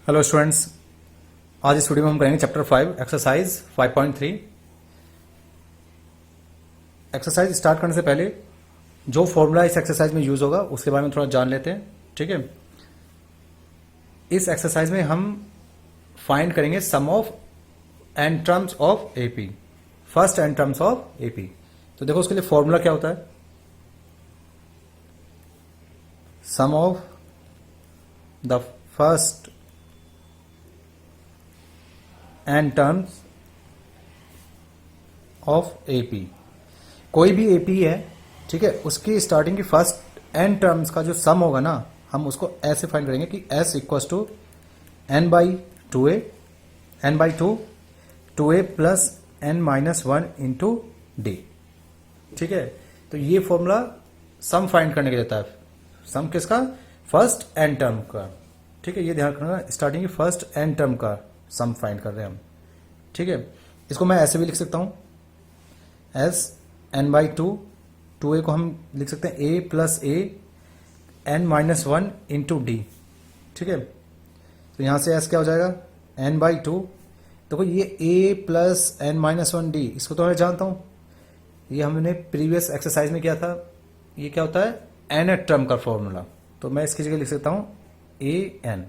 Hello students, आज इस video में हम करेंगे चैप्टर 5 एक्सरसाइज 5.3। एक्सरसाइज स्टार्ट करने से पहले जो फॉर्मूला इस एक्सरसाइज में यूज होगा उसके बारे में थोड़ा जान लेते हैं। ठीक है, इस एक्सरसाइज में हम फाइंड करेंगे sum of n terms of AP, first n terms of AP. तो देखो उसके लिए फॉर्मूला क्या होता है, sum of the first n terms of AP. कोई भी एपी है, ठीक है, उसकी स्टार्टिंग की फर्स्ट एन टर्म्स का जो सम होगा ना, हम उसको ऐसे फाइंड करेंगे कि S equals to N by two A, N by two A plus N minus one into D. ठीक है, तो ये फॉर्मूला सम फाइंड करने के देता है। सम किसका? फर्स्ट एन टर्म का। ठीक है, ये ध्यान रखना, स्टार्टिंग की फर्स्ट एन टर्म का सम फाइंड कर रहे हैं हम। ठीक है, इसको मैं ऐसे भी लिख सकता हूं, S n by two a को हम लिख सकते हैं a plus A n minus one into D. ठीक है, तो यहां से एस क्या हो जाएगा, एन बाई टू। देखो ये a plus N minus one d, इसको तो मैं जानता हूं, ये हमने प्रीवियस एक्सरसाइज में किया था। ये क्या होता है, एन टर्म का फॉर्मूला, तो मैं इसकी जगह लिख सकता हूं ए एन।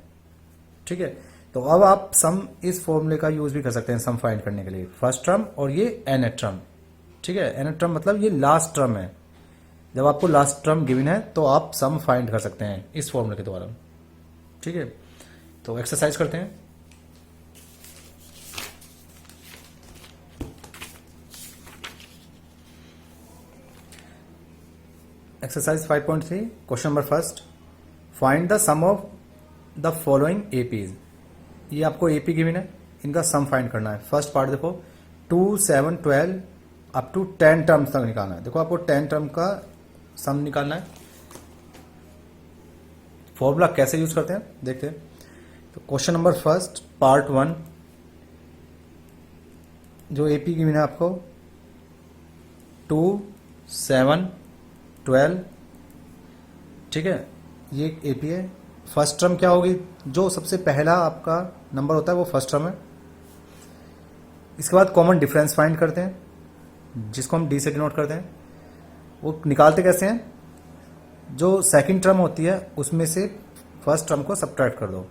ठीक है, तो अब आप सम इस फॉर्मूले का यूज भी कर सकते हैं सम फाइंड करने के लिए, फर्स्ट टर्म और ये एन टर्म। ठीक है, एन टर्म मतलब ये लास्ट टर्म है। जब आपको लास्ट टर्म गिवन है तो आप सम फाइंड कर सकते हैं इस फॉर्मूले के द्वारा। ठीक है, तो एक्सरसाइज करते हैं। Exercise 5.3 question number first, find the sum of the following APs. ये आपको एपी गिवन है, इनका सम फाइंड करना है। फर्स्ट पार्ट देखो, 2, 7, 12 अप टू 10 टर्म्स तक निकालना है। देखो आपको 10 टर्म का सम निकालना है। फॉर्मूला कैसे यूज करते हैं देखते हैं। तो क्वेश्चन नंबर फर्स्ट पार्ट 1, जो एपी गिवन है आपको 2, 7, 12। ठीक है, ये एपी है। फर्स्ट टर्म क्या होगी, जो सबसे पहला आपका नंबर होता है वो फर्स्ट टर्म है। इसके बाद कॉमन डिफरेंस फाइंड करते हैं, जिसको हम डी से डिनोट करते हैं। वो निकालते कैसे हैं, जो सेकंड टर्म होती है उसमें से फर्स्ट टर्म को सब्ट्रैक्ट कर दो,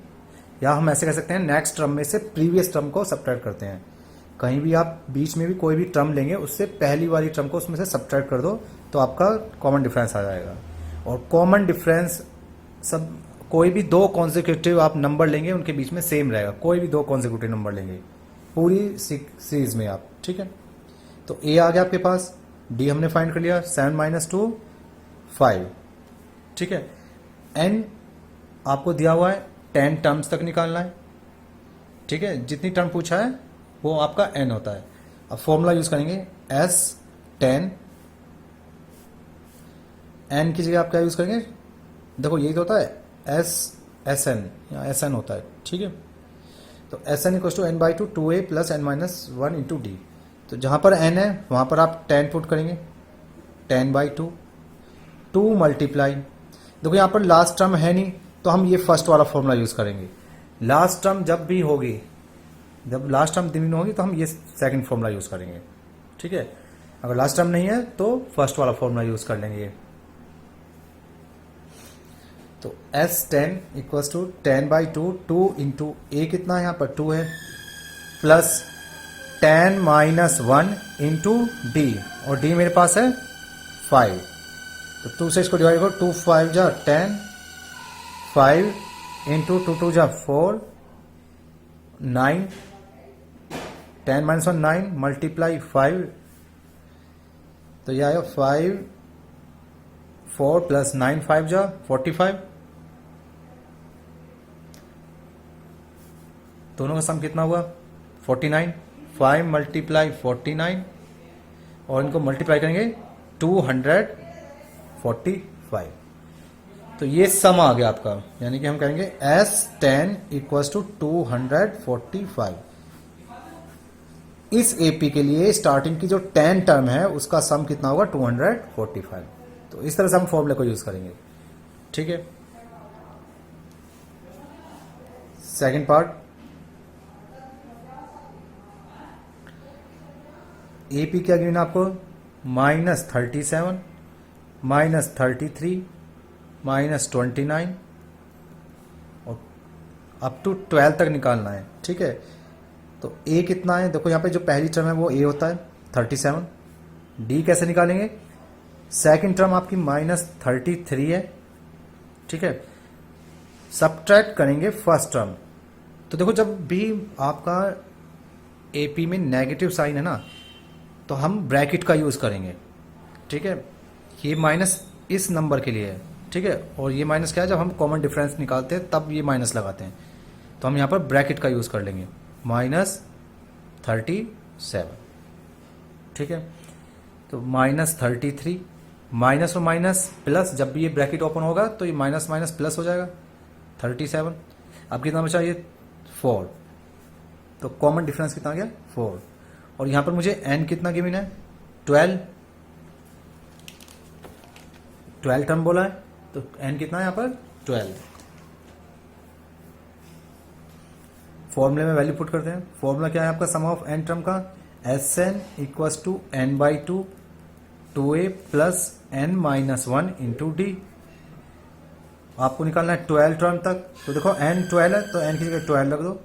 या हम ऐसे कह सकते हैं नेक्स्ट टर्म में से प्रीवियस टर्म को सब्ट्रैक्ट करते हैं। कहीं भी आप बीच में भी कोई भी टर्म लेंगे, उससे पहली वाली टर्म को उसमें से सब्ट्रैक्ट कर दो तो आपका कॉमन डिफरेंस आ जाएगा। और कॉमन डिफरेंस सब, कोई भी दो कॉन्जिक्यूटिव आप नंबर लेंगे उनके बीच में सेम रहेगा। कोई भी दो कॉन्जिक्यूटिव नंबर लेंगे पूरी सीरीज में आप। ठीक है, तो ए आ गया आपके पास, डी हमने फाइंड कर लिया, 7 माइनस 2 5। ठीक है, एन आपको दिया हुआ है 10 टर्म्स तक निकालना है। ठीक है, जितनी टर्म पूछा है वो आपका एन होता है। अब फॉर्मूला यूज करेंगे एस 10, एन की जगह आप क्या यूज करेंगे, देखो यही तो होता है एस एन, या एस एन होता है। ठीक है, तो S N equal to N by two A plus N minus one into D. तो जहां पर एन है वहां पर आप 10 पुट करेंगे, 10 बाई टू मल्टीप्लाई, देखो यहां पर लास्ट टर्म है नहीं तो हम ये फर्स्ट वाला फॉर्मूला यूज करेंगे। लास्ट टर्म जब भी होगी, जब लास्ट टर्म दिन होगी तो हम ये सेकंड फॉर्मूला यूज करेंगे। ठीक है, अगर लास्ट टर्म नहीं है तो फर्स्ट वाला फॉर्मूला यूज कर लेंगे। तो S10 equals to 10 by two into a कितना है, यहाँ पर 2 है, प्लस 10 माइनस 1 इंटू डी, और डी मेरे पास है 5। तो 2 से इसको डिवाइड करो, 2 5 जा 10, 5 इंटू 2 2 जा 4, 9, 10 माइनस 1 9 मल्टीप्लाई 5, तो यह आएगा 5 4 प्लस 9 5 जा 45। दोनों का सम कितना हुआ 49, 5 मल्टीप्लाई 49 और इनको मल्टीप्लाई करेंगे 245। तो ये सम आ गया आपका, यानी कि हम कहेंगे S10 इक्वल्स टू 245। इस एपी के लिए स्टार्टिंग की जो 10 टर्म है उसका सम कितना होगा 245। तो इस तरह से हम फॉर्मूले को यूज करेंगे। ठीक है, सेकेंड पार्ट, AP क्या गिवन आपको, -37, -33, -29 और अप टू 12 तक निकालना है, ठीक है। तो A कितना है, देखो यहाँ पे जो पहली टर्म है वो A होता है 37, D कैसे निकालेंगे, सेकंड टर्म आपकी -33 है, ठीक है, सब्ट्रैक्ट करेंगे फर्स्ट टर्म। तो देखो जब भी आपका AP में नेगेटिव साइन है ना, तो हम ब्रैकेट का यूज करेंगे, ठीक है। ये माइनस इस नंबर के लिए है, ठीक है, और ये माइनस क्या है, जब हम कॉमन डिफरेंस निकालते हैं तब ये माइनस लगाते हैं, तो हम यहाँ पर ब्रैकेट का यूज कर लेंगे, -37, ठीक है। तो -33, माइनस और माइनस प्लस, जब भी ये ब्रैकेट ओपन होगा तो ये माइनस माइनस प्लस हो जाएगा, 37। अब कितना बचा, ये 4, तो कॉमन डिफरेंस कितना आ गया, 4। और यहां पर मुझे n कितना गिवन है, 12 टर्म बोला है, तो n कितना है यहां पर, 12। फॉर्मूले में वैल्यू पुट करते हैं। फॉर्मूला क्या है आपका, सम ऑफ n टर्म का, Sn equals to n/2 2a plus n-1 into D. आपको निकालना है 12 टर्म तक, तो देखो n 12 है तो n की जगह 12 रख दो,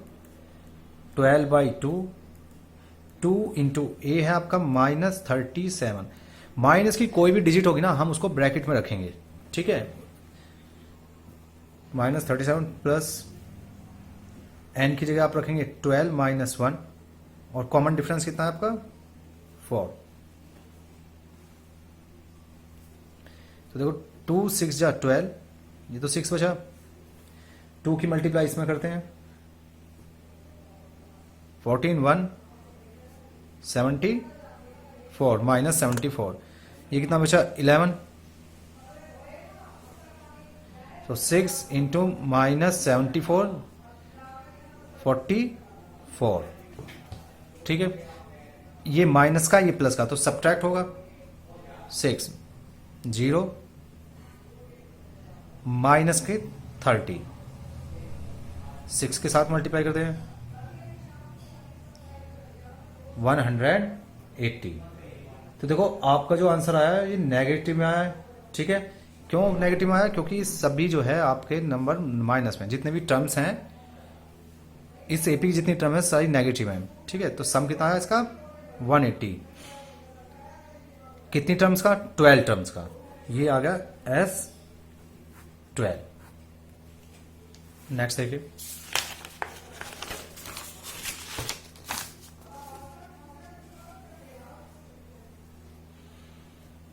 12/2, 2 इंटू ए है आपका -37। माइनस की कोई भी डिजिट होगी ना, हम उसको ब्रैकेट में रखेंगे, ठीक है। -37 प्लस n की जगह आप रखेंगे 12 - 1, और कॉमन डिफरेंस कितना है आपका, 4। तो देखो 2 6 जा 12, ये तो 6 बचा, 2 की मल्टीप्लाई इसमें करते हैं, 14 1 74 -74, ये कितना बचा, 11। तो 6 इंटू -74 44, ठीक है। ये माइनस का, ये प्लस का, तो सब्ट्रैक्ट होगा, 6 0 माइनस के 30, 6 के साथ मल्टीप्लाई करते हैं, 180। तो देखो आपका जो आंसर आया है ये नेगेटिव में आया है, ठीक है। क्यों नेगेटिव में आया, क्योंकि सभी जो है आपके नंबर माइनस में, जितने भी टर्म्स हैं इस एपी की जितनी टर्म है सारी नेगेटिव है, ठीक है। तो सम कितना है इसका, 180। कितनी टर्म्स का, 12 टर्म्स का, ये आ गया S12। नेक्स्ट देखिए,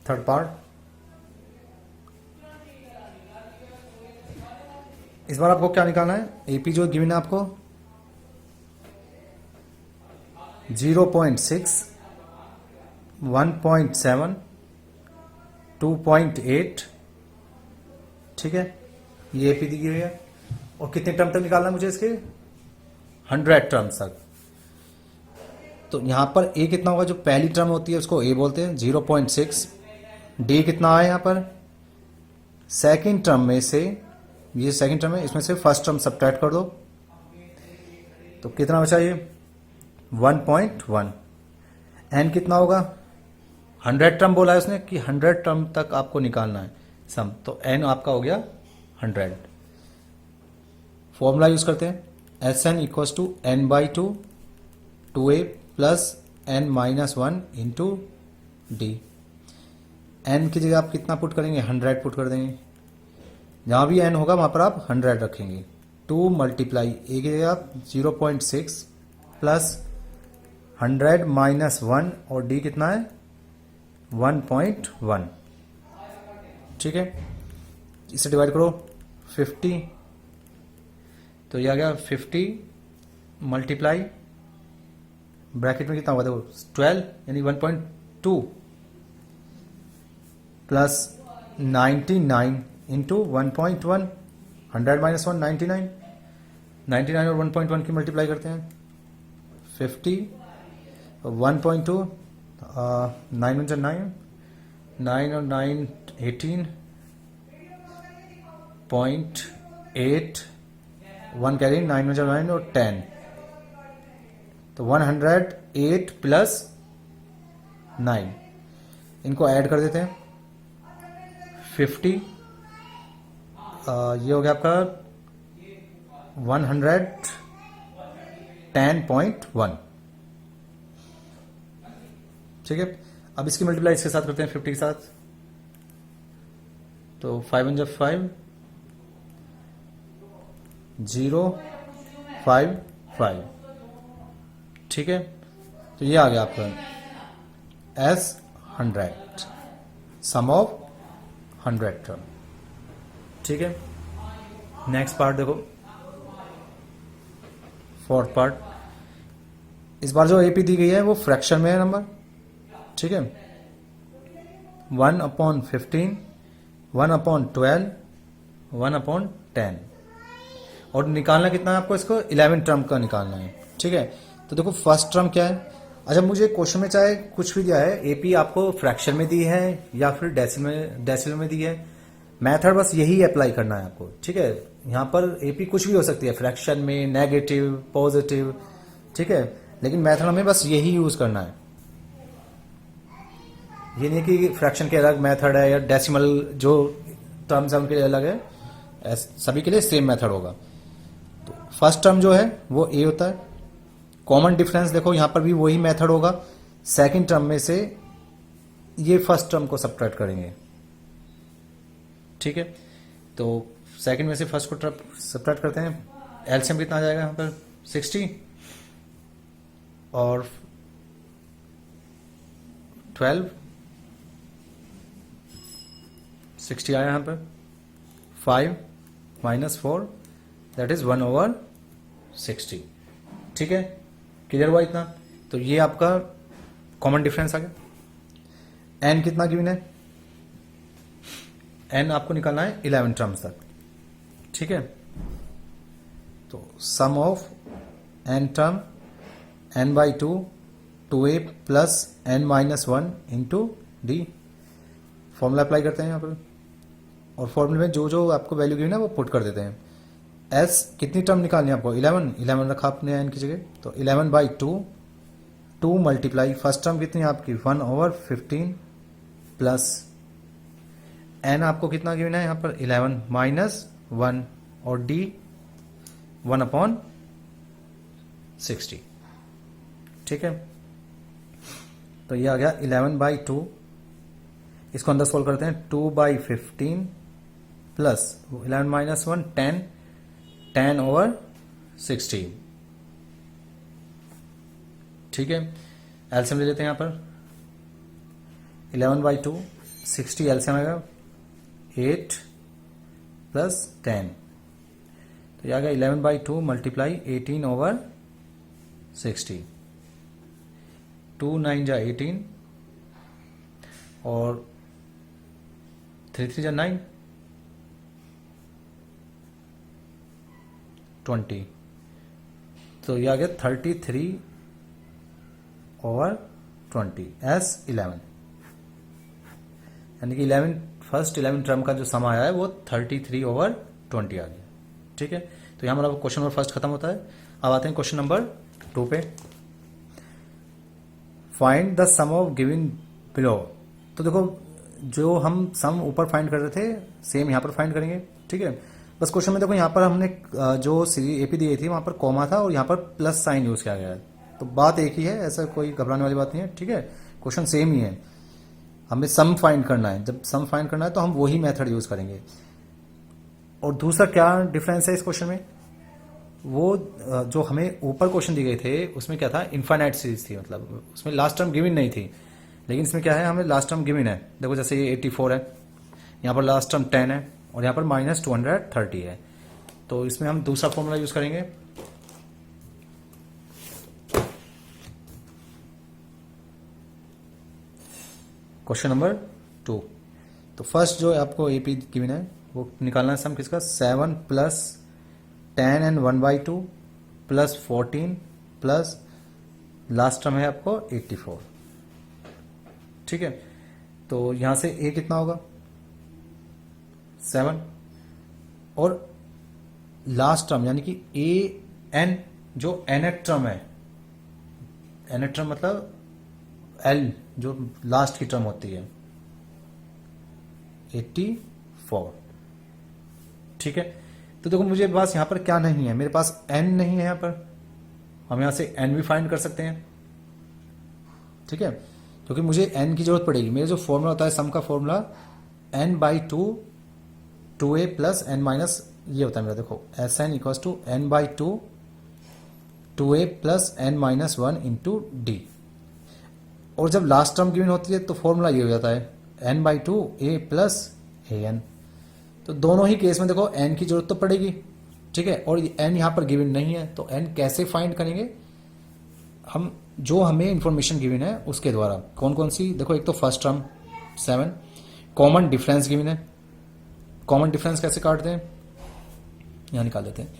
थर्ड पार्ट। इस बार आपको क्या निकालना है, एपी जो गिवन है आपको 0.6 1.7 2.8, ठीक है, ये एपी दी हुई है। और कितने टर्म तक निकालना है मुझे इसके, 100 टर्म्स तक। तो यहां पर ए कितना होगा, जो पहली टर्म होती है उसको ए बोलते हैं, 0.6। डी कितना है यहां पर, सेकंड टर्म में से, ये सेकंड टर्म है, इसमें से फर्स्ट टर्म सब्ट्रैक्ट कर दो, तो कितना बचा ये 1.1। एन कितना होगा, 100 टर्म बोला है उसने कि 100 टर्म तक आपको निकालना है सम, तो एन आपका हो गया 100। फॉर्मूला यूज करते हैं, Sn equals to n/2 2a plus n-1 into D. n की जगह आप कितना पुट करेंगे, 100 पुट कर देंगे, जहां भी n होगा वहां पर आप 100 रखेंगे। 2 मल्टीप्लाई ए की जगह आप 0.6 प्लस 100 - 1, और डी कितना है 1.1, ठीक है। इसे डिवाइड करो 50, तो ये आ गया 50 मल्टीप्लाई ब्रैकेट में कितना होगा, देखो 12 यानी 1.2 प्लस 99 इंटू 1.1, 100 - 1 99, 99 और 1.1 की मल्टीप्लाई करते हैं, 50 1.2, 9 × 9 9 और 9 18.8 1 कैरी, 9 में 9 और 10, तो 108 प्लस 9, इनको ऐड कर देते हैं 50, ये हो गया आपका 110.1, ठीक है। अब इसकी मल्टीप्लाई इसके साथ करते हैं 50 के साथ, तो 5 1 जब 5, 0 5 5, ठीक है। तो ये आ गया आपका S100, सम ऑफ 100 टर्म, ठीक है। नेक्स्ट पार्ट देखो, फोर्थ पार्ट। इस बार जो एपी दी गई है वो फ्रैक्शन में है नंबर, ठीक है। 1/15, 1/12, 1/10, और निकालना कितना है आपको, इसको 11 टर्म का निकालना है, ठीक है। तो देखो फर्स्ट टर्म क्या है। अच्छा, मुझे क्वेश्चन में चाहे कुछ भी दिया है, एपी आपको फ्रैक्शन में दी है या फिर डेसिमल में दी है, मेथड बस यही अप्लाई करना है आपको, ठीक है। यहाँ पर एपी कुछ भी हो सकती है, फ्रैक्शन में, नेगेटिव, पॉजिटिव, ठीक है, लेकिन मेथड हमें बस यही यूज करना है। ये नहीं कि फ्रैक्शन के अलग मेथड है या डेसिमल जो टर्म्स है उनके लिए अलग है, सभी के लिए सेम मेथड होगा। तो फर्स्ट टर्म जो है वो ए होता है। कॉमन डिफरेंस देखो, यहां पर भी वही मेथड होगा। सेकंड टर्म में से ये फर्स्ट टर्म को सब्ट्रैक्ट करेंगे, ठीक है। तो सेकंड में से फर्स्ट को सब्ट्रैक्ट करते हैं, एलसीएम कितना आ जाएगा यहां पर 60 और 12, 60 आया यहां पर, 5 -4 दैट इज 1/60, ठीक है। क्लियर हुआ इतना। तो ये आपका कॉमन डिफरेंस आ गया। एन कितना गिवन है, एन आपको निकालना है 11 टर्म्स तक, ठीक है। तो sum of n term n/2 2a plus n-1 into d, formula apply करते हैं यहाँ पर, और फॉर्मूले में जो जो आपको वैल्यू गिवन है वो पुट कर देते हैं। एस कितनी टर्म निकालनी है आपको, 11 रखा आपने एन की जगह, तो 11/2 2 मल्टीप्लाई फर्स्ट टर्म कितनी है आपकी 1/15 प्लस एन आपको कितना गिवन है यहाँ पर 11 -1 और डी 1/60, ठीक है। तो ये आ गया 11/2, इसको अंदर सोल्व करते हैं 2/15 प्लस 11 -1 10/60, ठीक है। एलसीएम ले लेते हैं यहां पर 11/2 60 एलसीएम आएगा 8 प्लस 10, तो ये आ गया 11/2 मल्टीप्लाई 18/60, 2 9 जा 18 और 3 3 जा 9 20, तो ये आ गया 33/20 S11, यानी कि 11 फर्स्ट 11 टर्म का जो सम आया है वो 33/20 आ गया, ठीक है। तो यहां हमारा क्वेश्चन नंबर फर्स्ट खत्म होता है। अब आते हैं क्वेश्चन नंबर 2 पे। Find the sum of given below. तो देखो जो हम सम ऊपर फाइंड कर रहे थे सेम यहां पर फाइंड करेंगे, ठीक है। बस क्वेश्चन में देखो यहाँ पर हमने जो एपी दी गई थी वहां पर कॉमा था और यहाँ पर प्लस साइन यूज किया गया है, तो बात एक ही है, ऐसा कोई घबराने वाली बात नहीं है, ठीक है। क्वेश्चन सेम ही है, हमें सम फाइंड करना है। जब सम फाइंड करना है तो हम वही मेथड यूज करेंगे। और दूसरा क्या डिफरेंस है इस क्वेश्चन में, वो जो हमें ऊपर क्वेश्चन दिए गए थे उसमें क्या था, इनफाइनाइट सीरीज थी, मतलब उसमें लास्ट टर्म गिवन नहीं थी, लेकिन इसमें क्या है, हमें लास्ट टर्म गिवन है। देखो जैसे ये 84 है, यहाँ पर लास्ट टर्म 10 है और यहाँ पर -230 है, तो इसमें हम दूसरा फॉर्मूला यूज करेंगे। Question number 2। तो फर्स्ट जो आपको एपी गिवन है वो निकालना है सम किसका, 7 plus 10 and 1/2 plus 14 plus last term है आपको 84, ठीक है। तो यहां से ए कितना होगा 7 और लास्ट टर्म यानी कि ए एन जो nth टर्म है, nth टर्म मतलब एल जो लास्ट की टर्म होती है 84। ठीक है, तो देखो मुझे पास यहां पर क्या नहीं है, मेरे पास n नहीं है यहां पर, हम यहां से n भी फाइंड कर सकते हैं। ठीक है, क्योंकि मुझे n की जरूरत पड़ेगी। मेरा जो फॉर्मूला होता है सम का formula n/2 2a plus n minus ये होता है मेरा, देखो Sn equals to n/2 2a plus n minus 1 into D. और जब लास्ट टर्म गिवन होती है तो फॉर्मूला ये हो जाता है n/2 a प्लस an। तो दोनों ही केस में देखो n की जरूरत तो पड़ेगी। ठीक है, और n यहां पर गिवन नहीं है तो n कैसे फाइंड करेंगे हम, जो हमें इंफॉर्मेशन गिवन है उसके द्वारा। कौन कौन सी, देखो एक तो first term 7, common difference given है। कॉमन डिफरेंस कैसे काटते हैं, यहां निकाल देते हैं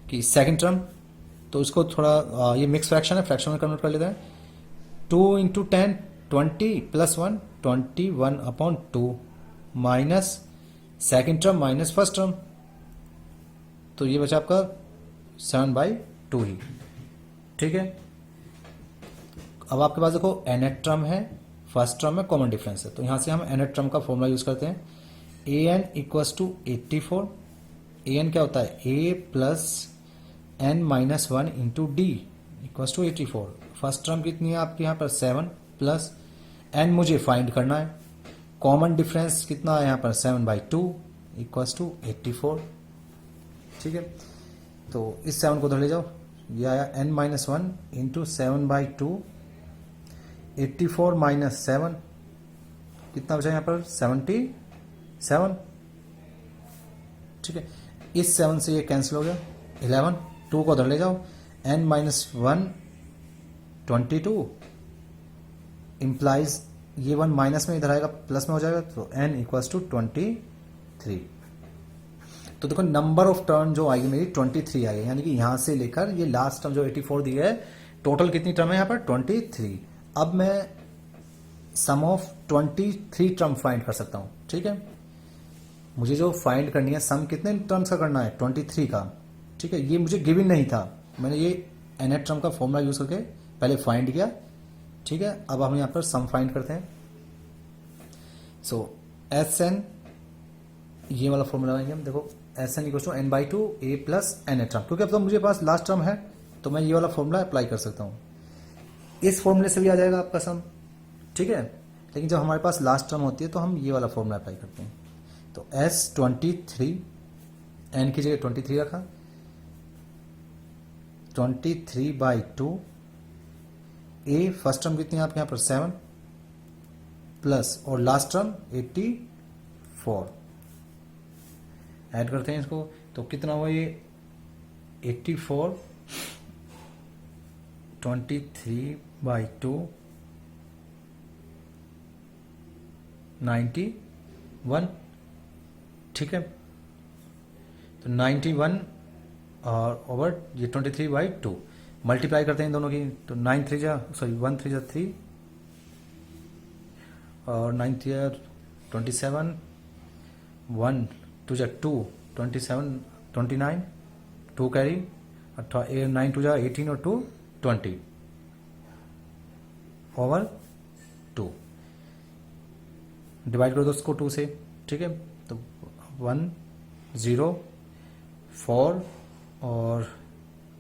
कि सेकंड टर्म, तो इसको थोड़ा ये मिक्स फ्रैक्शन है, फ्रैक्शन में कन्वर्ट कर लेते हैं। 2 into 10 20 plus 1 21/2 minus second term minus first term, तो ये बचा आपका 7/2 ही। ठीक है, अब आपके पास देखो nth टर्म है, फर्स्ट टर्म में कॉमन डिफरेंस है, तो यहां से हम nth टर्म का फॉर्मूला यूज करते हैं। an equals to 84। an क्या होता है, a plus n minus 1 into D equals to 84। First term कितनी है आपके यहाँ पर 7 प्लस n मुझे फाइंड करना है। कॉमन डिफरेंस कितना है यहाँ पर 7/2 इक्वल्स टू 84। ठीक है, तो इस 7 को उधर ले जाओ, ये आया n माइनस 1 इंटू 7/2 84 माइनस 7 कितना बचा यहाँ पर 77। ठीक है, इस 7 से ये कैंसिल हो गया 11, 2 को उधर ले जाओ, n माइनस 1 22 इंप्लाइज ये 1 माइनस में इधर आएगा प्लस में हो जाएगा, तो n इक्वल्स टू 23। तो देखो नंबर ऑफ टर्म जो आएगी मेरी 23 आई है, यानी कि यहां से लेकर ये लास्ट टर्म जो 84 दी है, टोटल कितनी टर्म है यहाँ पर 23। अब मैं सम ऑफ 23 टर्म फाइंड कर सकता हूं। ठीक है, मुझे जो फाइंड करनी है सम कितने टर्म्स का करना है 23 का। ठीक है, ये मुझे गिवन नहीं था, मैंने ये nth टर्म का फॉर्मूला यूज करके पहले फाइंड किया। ठीक है, अब हम यहां पर सम फाइंड करते हैं। सो Sn ये वाला फॉर्मूला लगाएंगे हम, देखो Sn equal to n/2 a plus nth term, क्योंकि अब तो मुझे पास लास्ट टर्म है तो मैं ये वाला फॉर्मूला अप्लाई कर सकता हूं। इस फॉर्मूले से भी आ जाएगा आपका सम। ठीक है, लेकिन जब हमारे पास लास्ट टर्म होती है तो हम ये वाला फॉर्मूला अप्लाई करते हैं। तो S23 n की जगह 23 रखा, 23/2 a फर्स्ट टर्म कितनी है आपके यहाँ पर 7 प्लस और लास्ट टर्म 84 ऐड करते हैं इसको, तो कितना हुआ ये 84 23/2 91। ठीक है, तो 91 और ओवर ये 23/2 मल्टीप्लाई करते हैं इन दोनों की, तो 1 3 जा 3 और 9 3 27 1 2 जा 2 27 29 2 कैरी 9 2 जा 18 और 2 20 ओवर 2 डिवाइड कर दो उसको 2 से। ठीक है, तो 1 0 4 और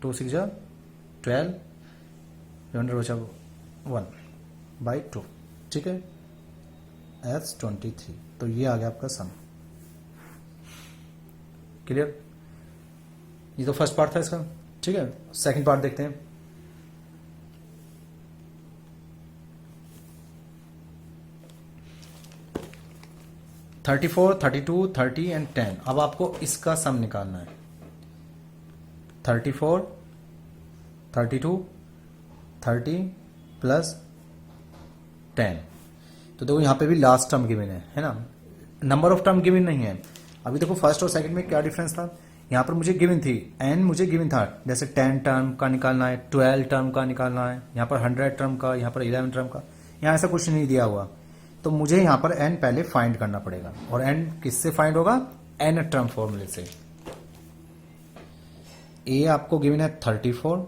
2 6 जा 12 रिमाइंडर बचा 1/2। ठीक है, S23। तो ये आ गया आपका सम। क्लियर, ये तो फर्स्ट पार्ट था इसका। ठीक है, सेकंड पार्ट देखते हैं। (34, 32, 30 एंड 10। अब आपको इसका सम निकालना है। 34 32 30 प्लस 10। तो देखो यहां पे भी लास्ट टर्म गिवन है ना, नंबर ऑफ टर्म गिवन नहीं है। अभी देखो फर्स्ट और सेकंड में क्या डिफरेंस था, यहां पर मुझे गिवन थी n मुझे गिवन था, जैसे 10 टर्म का निकालना है, 12 टर्म का निकालना है, यहां पर 100 टर्म का, यहां पर 11 टर्म का। यहां ऐसा कुछ नहीं दिया हुआ, तो मुझे यहां पर n पहले फाइंड करना पड़ेगा। और n किससे फाइंड होगा, n टर्म फॉर्मूले से। ए आपको गिवन है 34,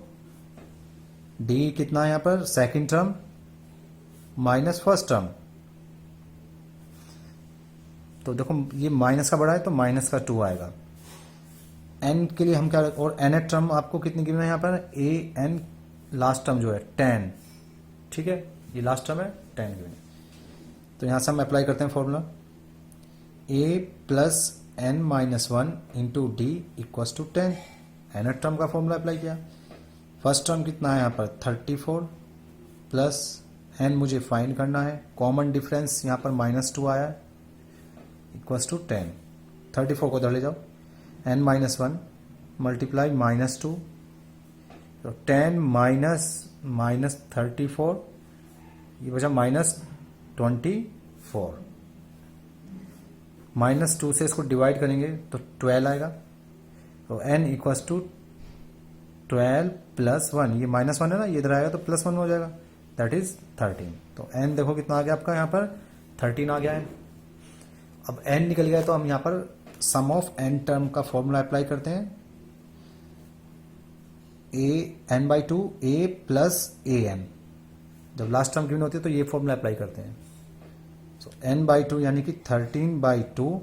डी कितना है यहाँ पर second term minus first term, तो देखो ये माइनस का बड़ा है तो माइनस का 2 आएगा। एन के लिए हम क्या, और एन टर्म आपको कितनी गिवन है यहाँ पर, ए एन लास्ट टर्म जो है 10, ठीक है, ये लास्ट टर्म है 10 गिवन है। तो यहां से हम अप्लाई करते हैं formula, A plus N minus 1 into D equals to 10, N term का फॉर्मूला अप्लाई किया। फर्स्ट टर्म कितना है यहाँ पर 34 प्लस एन मुझे फाइंड करना है, कॉमन डिफरेंस यहाँ पर -2 आया इक्वल्स टू 10, 34 को इधर ले जाओ, एन माइनस 1 मल्टीप्लाई -2, तो 10 माइनस 34, ये बचा -24, -2 से इसको डिवाइड करेंगे तो 12 आएगा, तो n इक्वल्स टू 12 प्लस 1, ये -1 है ना, ये इधर आएगा तो +1 हो जाएगा, दैट इज 13। तो n देखो कितना आ गया आपका यहाँ पर 13 आ गया है। अब n निकल गया तो हम यहाँ पर सम ऑफ n टर्म का फॉर्मूला अप्लाई करते हैं, n/2 a प्लस an, जब लास्ट टर्म गिवन होती है तो ये फॉर्मूला अप्लाई करते हैं। सो n/2 यानी कि 13/2,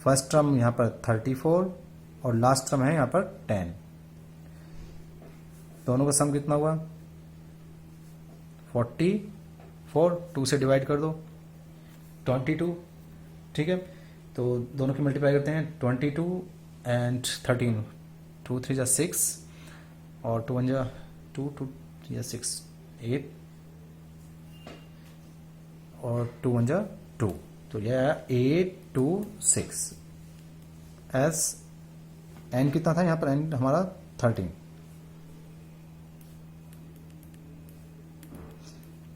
फर्स्ट टर्म यहाँ पर 34 और लास्ट टर्म है यहाँ पर 10, दोनों का सम कितना हुआ 44, 2 से डिवाइड कर दो 22, ठीक है, तो दोनों की मल्टीप्लाई करते हैं 22 एंड 13, 2 3 जा 6 और 2 1 जा 2 2 3 जा 6 8 और 2 1 जा 2, तो यह है 8 2 6, एस एन कितना था यहाँ पर, एन हमारा 13,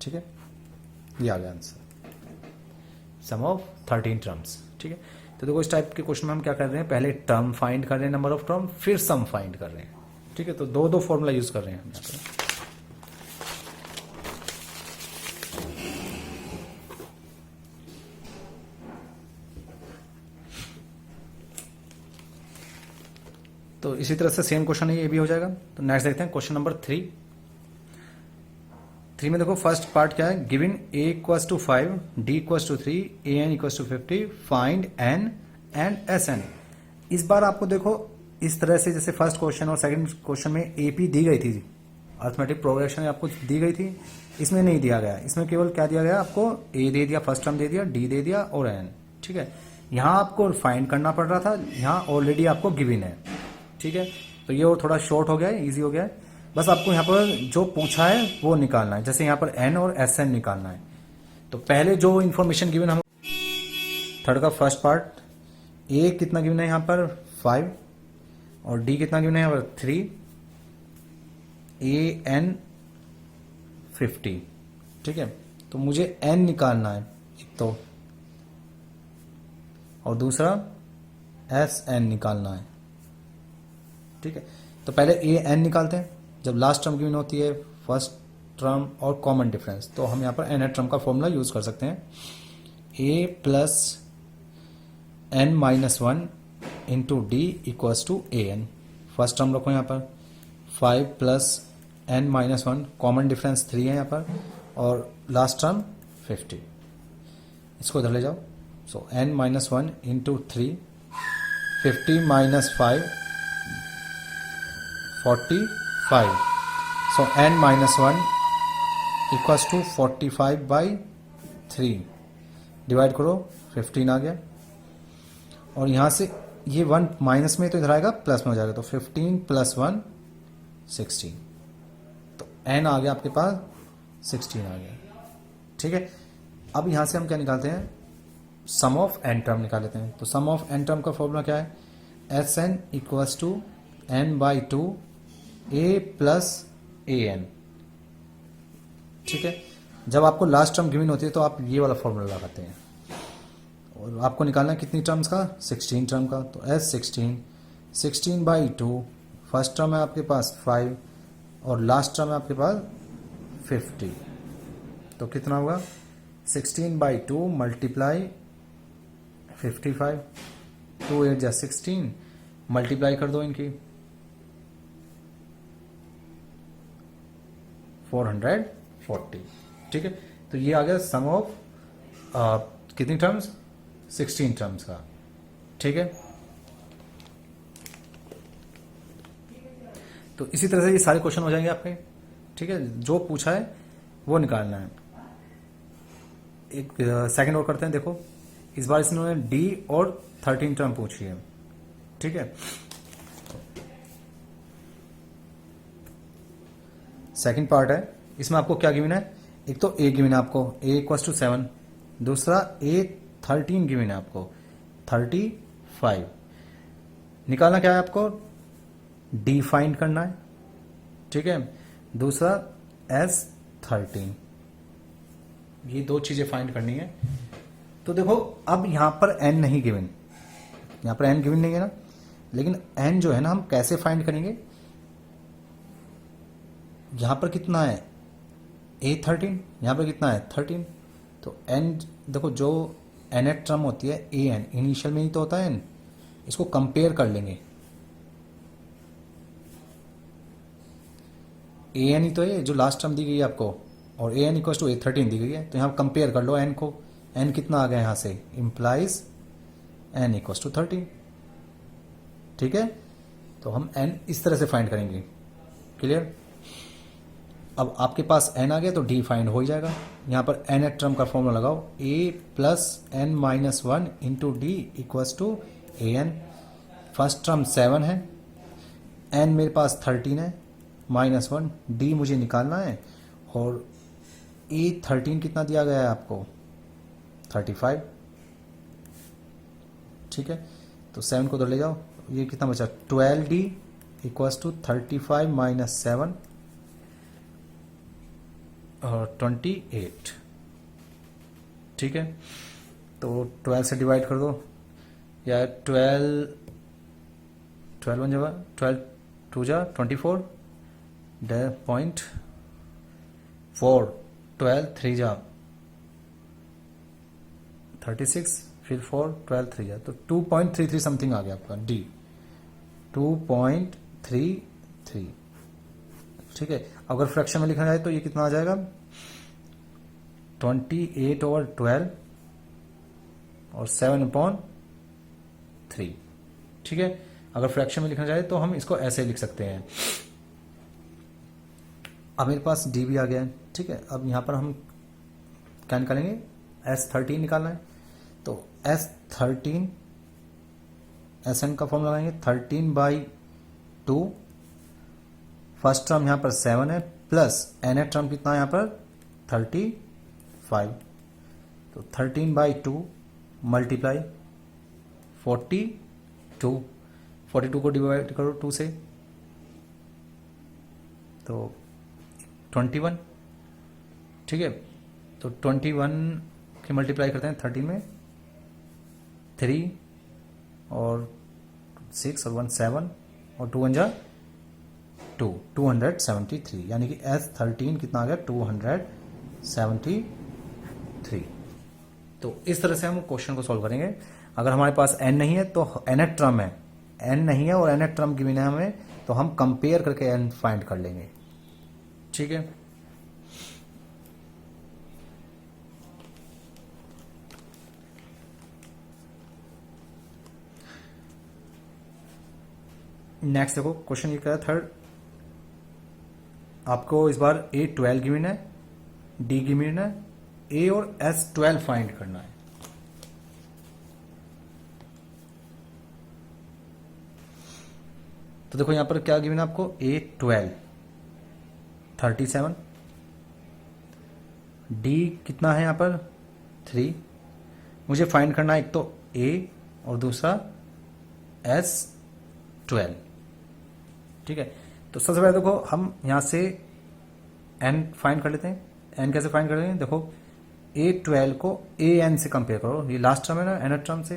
ठीक है, ये आ गया आंसर, सम ऑफ 13 टर्म्स, ठीक है। तो देखो इस टाइप के क्वेश्चन में हम क्या कर रहे हैं, पहले टर्म फाइंड कर रहे हैं, नंबर ऑफ टर्म, फिर सम फाइंड कर रहे हैं, ठीक है, तो दो फॉर्मूला यूज कर रहे हैं हम यहाँ पर। तो इसी तरह से सेम क्वेश्चन है, ये भी हो जाएगा। तो नेक्स्ट देखते हैं क्वेश्चन नंबर 3 में देखो फर्स्ट पार्ट क्या है, given a equals to 5, d equals to 3, an equals to 50, find n and sn। इस बार आपको देखो इस तरह से, जैसे फर्स्ट क्वेश्चन और सेकंड क्वेश्चन में AP दी गई थी, अर्थमेटिक प्रोग्रेशन आपको दी गई थी, इसमें नहीं दिया गया, इसमें केवल क्या दिया गया आपको, a दे दिया, फर्स्ट टर्म दे दिया, d दे दिया और n, ठीक है। यहाँ आपको फाइंड करना पड़ रहा था, यहाँ ऑलरेडी आपको गिवन है, ठीक है, तो ये और थोड़ा शॉर्ट हो गया है, ईजी हो गया है। बस आपको यहाँ पर जो पूछा है वो निकालना है, जैसे यहाँ पर n और sn निकालना है। तो पहले जो इन्फॉर्मेशन गिवन हम, थर्ड का फर्स्ट पार्ट, a कितना गिवन है यहाँ पर 5 और d कितना गिवन है यहाँ पर 3, an 50, ठीक है। तो मुझे n निकालना है एक तो, और दूसरा sn निकालना है, ठीक है। तो पहले an निकालते हैं, जब लास्ट टर्म गिवन होती है, फर्स्ट टर्म और कॉमन डिफरेंस, तो हम यहाँ पर n टर्म का फॉर्मूला यूज कर सकते हैं, a plus n minus 1 into D equals to an। First term रखो यहाँ पर 5 plus n minus 1, common difference 3 है यहाँ पर, और लास्ट टर्म 50, इसको इधर ले जाओ। So n minus 1 into 3, 50 minus 5 45, so n minus 1 equals to 45/3, divide करो 15 आ गया, और यहां से ये 1 माइनस में तो इधर आएगा, प्लस में हो जाएगा, तो 15 प्लस 1 16, तो n आ गया आपके पास 16 आ गया, ठीक है। अब यहां से हम क्या निकालते हैं, सम ऑफ n टर्म निकाल लेते हैं। तो सम ऑफ n टर्म का फॉर्मूला क्या है, sn equals to n/2 a plus an, ठीक है। जब आपको लास्ट टर्म गिवन होती है तो आप ये वाला फॉर्मूला लगाते हैं, और आपको निकालना है कितनी टर्म्स का, 16 टर्म का। तो s16, 16/2, फर्स्ट टर्म है आपके पास 5 और लास्ट टर्म है आपके पास 50, तो कितना होगा 16/2 मल्टीप्लाई 55, 2 8 जा 16 मल्टीप्लाई कर दो इनकी 440, ठीक है। तो ये आ गया सम ऑफ कितनी टर्म्स, 16 टर्म्स का, ठीक है। तो इसी तरह से ये सारे क्वेश्चन हो जाएंगे आपके, ठीक है। जो पूछा है वो निकालना है। एक सेकंड और करते हैं। देखो इस बार इसने डी और 13 टर्म पूछी है, ठीक है। सेकंड पार्ट है, इसमें आपको क्या गिवन है, एक तो ए गिवन है आपको a इक्वल्स टू 7, दूसरा a 13 गिवन है आपको 35। निकालना क्या है आपको, डी फाइंड करना है, ठीक है। दूसरा s 13, ये दो चीजें फाइंड करनी है। तो देखो अब यहां पर n नहीं गिवन, यहां पर n गिवन नहीं है ना, लेकिन n जो है ना हम कैसे फाइंड करेंगे, यहां पर कितना है a13, यहां पर कितना है 13, तो n देखो जो nth टर्म होती है an, इनिशियल में ही तो होता है n, इसको कंपेयर कर लेंगे, an ही तो है जो लास्ट टर्म दी गई है आपको, और an इक्वल टू a13 दी गई है, तो यहां कंपेयर कर लो n को, n कितना आ गया यहां से, इंप्लाइज n इक्वल टू 13, ठीक है। तो हम n इस तरह से फाइंड करेंगे, क्लियर। अब आपके पास n आ गया तो d फाइंड हो ही जाएगा। यहां पर nth टर्म का फॉर्मूला लगाओ, a plus n minus 1 into D equals to an। First term 7 है, n मेरे पास 13 है, माइनस 1, d मुझे निकालना है, और a 13 कितना दिया गया है आपको 35, ठीक है। तो 7 को उधर ले जाओ, ये कितना बचा 12d इक्वल्स टू 35 माइनस 7 और 28, ठीक है। तो 12 से डिवाइड कर दो, या 12 वन जब 12 टू जा 24 .4, 12 3 जा 36, फिर 4 12 3 जा, तो 2.33 समथिंग आ गया आपका डी, 2.33, ठीक है। अगर फ्रैक्शन में लिखा जाए तो ये कितना आ जाएगा 28/12 और 7/3, ठीक है। अगर फ्रैक्शन में लिखना जाए तो हम इसको ऐसे लिख सकते हैं। अब मेरे पास डी भी आ गया है, ठीक है। अब यहां पर हम क्या निकालेंगे, S13 निकालना है, तो S13 Sn का फॉर्म लगाएंगे 13/2, फर्स्ट टर्म यहां पर 7 है, प्लस nth टर्म कितना है यहां पर 35, तो 13/2 मल्टीप्लाई 42 को डिवाइड करो 2 से, तो 21, ठीक है। तो 21 की मल्टीप्लाई करते हैं 13 में, 3 और 6 और 1 7 और 2 1 जा 273, यानी कि S13 कितना आ गया 273। तो इस तरह से हम क्वेश्चन को सॉल्व करेंगे। अगर हमारे पास n नहीं है तो nth टर्म है, n नहीं है और nth टर्म की बिना हमें, तो हम कंपेयर करके n फाइंड कर लेंगे, ठीक है। नेक्स्ट देखो क्वेश्चन ये क्या है, थर्ड, आपको इस बार A12 गिवन है, D गिवन है, A और S12 फाइंड करना है। तो देखो यहां पर क्या गिवन है आपको, A12 37, D कितना है यहां पर 3, मुझे फाइंड करना है एक तो A और दूसरा S12, ठीक है। तो सबसे पहले देखो हम यहां से n फाइंड कर लेते हैं। n कैसे फाइंड करेंगे, देखो A12 को an से कंपेयर करो, ये लास्ट टर्म है ना nth टर्म से,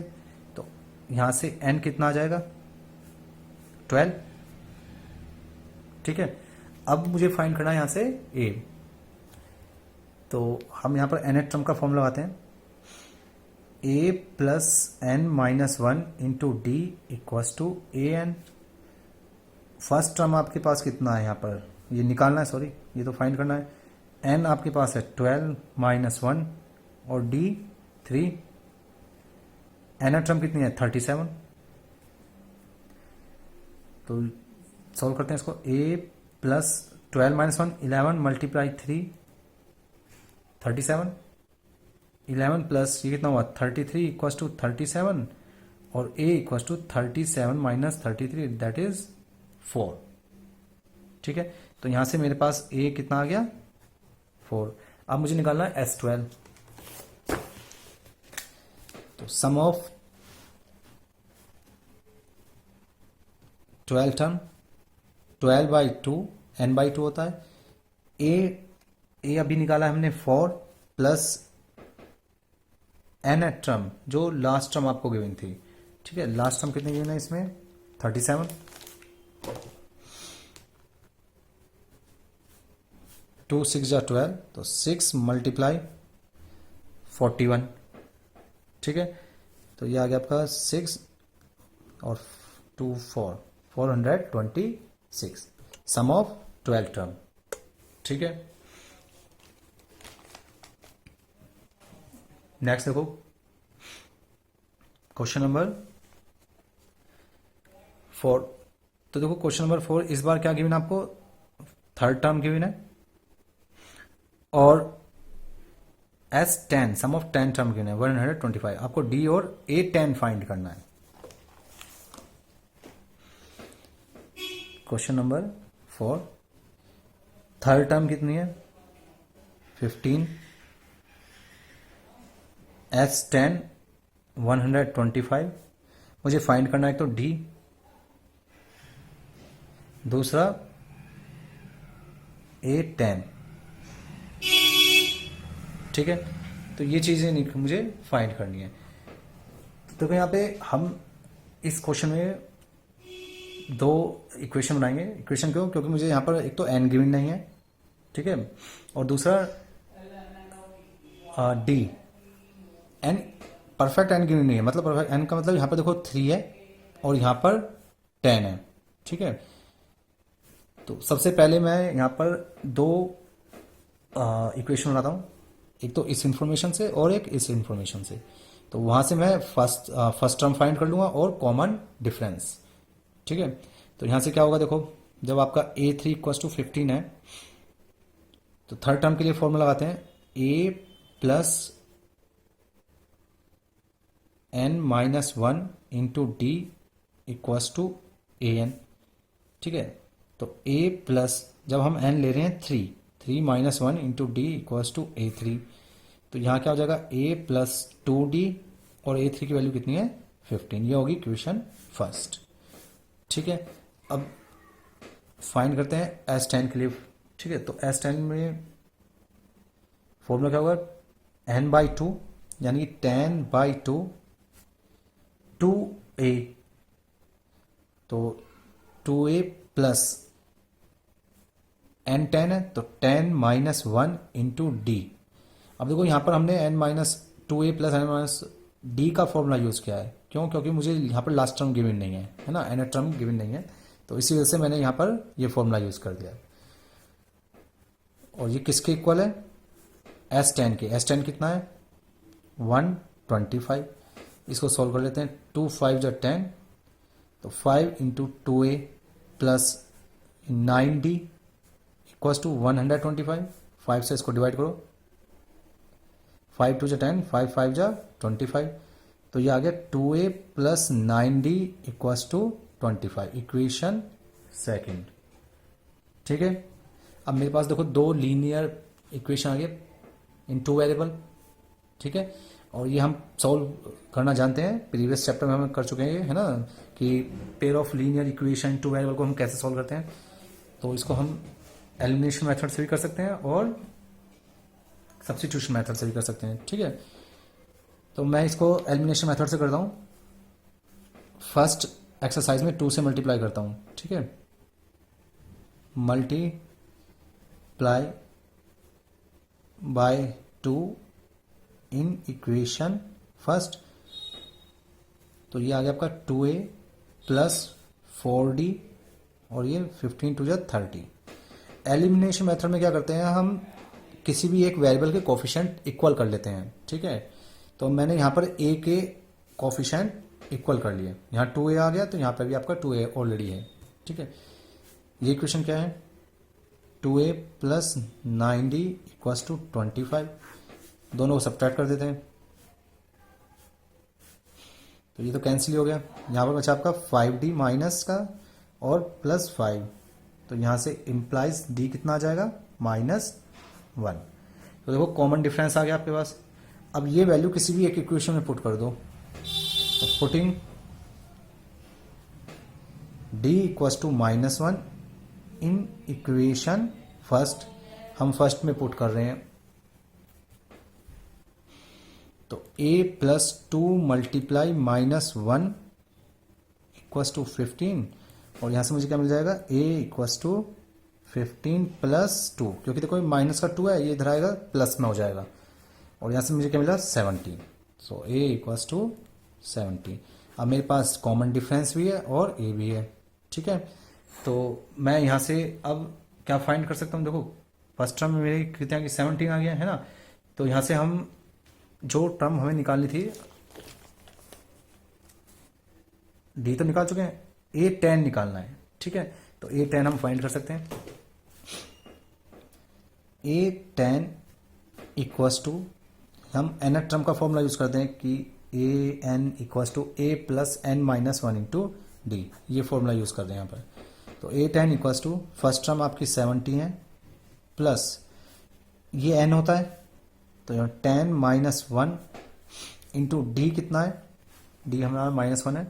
तो यहां से n कितना आ जाएगा 12, ठीक है। अब मुझे फाइंड करना है यहां से a, तो हम यहां पर nth टर्म का फॉर्म लगाते हैं, a plus N minus one into D equals to A n. First term आपके पास कितना है यहाँ पर, ये निकालना है, सॉरी ये तो फाइंड करना है। एन आपके पास है 12 माइनस वन और डी 3। एन टर्म कितनी है 37। तो सॉल्व करते हैं इसको। A plus 12 minus one 11 multiply 3 37। 11 plus ये कितना हुआ 33 इक्वस टू 37 और a equals to 37 minus 33 that is 4। ठीक है, तो यहां से मेरे पास ए कितना आ गया 4। अब मुझे निकालना है S12। तो सम ऑफ 12 टर्म 12/2 n/2 होता है। ए अभी निकाला हमने 4 प्लस एन टर्म जो लास्ट टर्म आपको गिवन थी। ठीक है, लास्ट टर्म कितनी गिवन है इसमें 37। 2 6 जा 12 तो 6 मल्टीप्लाई 41। ठीक है, तो ये आ गया आपका 6 और 2 4 426 सम ऑफ 12 टर्म। ठीक है, नेक्स्ट देखो क्वेश्चन नंबर 4। तो देखो क्वेश्चन नंबर 4 इस बार क्या गिवन आपको, थर्ड टर्म गिवन है और S10 some of 10 term given है 125। आपको D और A10 फाइंड करना है। क्वेश्चन नंबर 4 थर्ड टर्म कितनी है 15। S10 125 मुझे फाइंड करना है। तो D, दूसरा A10। ठीक है, तो ये चीजें मुझे फाइंड करनी है। तो देखो यहाँ पे हम इस क्वेश्चन में दो इक्वेशन बनाएंगे। इक्वेशन क्यों, क्योंकि मुझे यहाँ पर एक तो n गिवन नहीं है, ठीक है, और दूसरा d n perfect n given नहीं है। मतलब परफेक्ट n का मतलब यहाँ पर देखो 3 है और यहाँ पर 10 है। ठीक है, तो सबसे पहले मैं यहाँ पर दो इक्वेशन बनाता हूँ, एक तो इस इंफॉर्मेशन से और एक इस इंफॉर्मेशन से। तो वहां से मैं फर्स्ट टर्म फाइंड कर लूंगा और कॉमन डिफरेंस। ठीक है, तो यहां से क्या होगा देखो, जब आपका A3 इक्वस टू 15 है तो थर्ड टर्म के लिए फॉर्मूला लगाते हैं A plus n minus 1 into D equals to AN। ठीक है, तो A प्लस जब हम n ले रहे हैं 3 minus 1 into D equals to A3, तो यहां क्या हो जाएगा A प्लस 2D और A3 की वैल्यू कितनी है 15। ये होगी इक्वेशन फर्स्ट। ठीक है, अब फाइंड करते हैं S10 के लिए। ठीक है, तो S10 में फॉर्मूला क्या होगा n/2 यानी कि 10/2 2a, तो 2a प्लस n 10 है तो 10 माइनस 1 इंटू डी। अब देखो यहां पर हमने n minus 2a plus n minus D का फॉर्मूला यूज किया है। क्यों, क्योंकि मुझे यहाँ पर लास्ट टर्म गिवन नहीं है ना, n टर्म गिवन नहीं है, तो इसी वजह से मैंने यहाँ पर ये फॉर्मूला यूज कर दिया। और ये किसके इक्वल है S10 के। S10 कितना है 125। इसको सॉल्व कर लेते हैं। 2 5 जा 10 तो 5 into 2a plus 9d equals to 125। 5 से इसको डिवाइड करो, 5 2 जा 10 5 5 जा 25, तो ये आ गया 2a plus 9d equals to 25, equation second. ठीक है, अब मेरे पास देखो दो लीनियर इक्वेशन आ गए इन टू वेरिएबल। ठीक है, और ये हम सॉल्व करना जानते हैं, प्रीवियस चैप्टर में हम कर चुके हैं, है ना, कि pair of linear equation two variable को हम कैसे सॉल्व करते हैं। तो इसको हम एलिमिनेशन मेथड से भी कर सकते हैं और सब्स्टिट्यूशन मेथड से भी कर सकते हैं। ठीक है, तो मैं इसको एलिमिनेशन मेथड से करता हूँ। फर्स्ट एक्सरसाइज में 2 से मल्टीप्लाई करता हूँ। ठीक है, multiply by 2 in equation first, तो ये आ गया आपका 2a प्लस 4d और ये 15 टू जा 30। एलिमिनेशन मेथड में क्या करते हैं हम, किसी भी एक वेरिएबल के कोफिशिएंट इक्वल कर लेते हैं, ठीक है। तो मैंने यहाँ पर a के कोफिशिएंट इक्वल कर लिए, यहाँ 2a आ गया तो यहाँ पर भी आपका 2a ऑलरेडी है, ठीक है। ये इक्वेशन क्या है, 2a plus 9d equals to 25, दोनों को सब्ट्रैक्ट कर देते हैं तो ये तो कैंसिल हो गया। यहाँ पर बचा आपका 5d माइनस का और प्लस 5, तो यहाँ से इम्प्लाइज d कितना आ जाएगा, -1। तो देखो कॉमन डिफरेंस आ गया आपके पास। अब ये वैल्यू किसी भी एक इक्वेशन में पुट कर दो, तो putting d equals to -1 in equation first, हम फर्स्ट में पुट कर रहे हैं, तो a plus 2 multiply -1 equals to 15, और यहां से मुझे क्या मिल जाएगा, a इक्वल्स टू 15 प्लस 2, क्योंकि देखो माइनस का 2 है, ये इधर आएगा प्लस में हो जाएगा, और यहां से मुझे क्या मिला 17। सो a इक्वल्स टू 17। अब मेरे पास कॉमन डिफरेंस भी है और a भी है, ठीक है। तो मैं यहां से अब क्या फाइंड कर सकता हूं, देखो फर्स्ट टर्म में मेरी कितना की 17 आ गया है ना, तो यहां से हम जो टर्म हमें निकालनी थी, डी तो निकाल चुके हैं, a10 निकालना है, ठीक है। तो a10 हम फाइंड कर सकते हैं, a10 इक्वल्स टू, हम एन टर्म का फॉर्मूला यूज करते हैं कि an equals to a plus n minus 1 into D, ये फॉर्मूला यूज करते हैं यहाँ पर। तो a10 equals to first term आपकी 70 है प्लस ये n होता है, तो यहाँ 10 माइनस 1 इंटू डी कितना है, डी हमारा -1 है,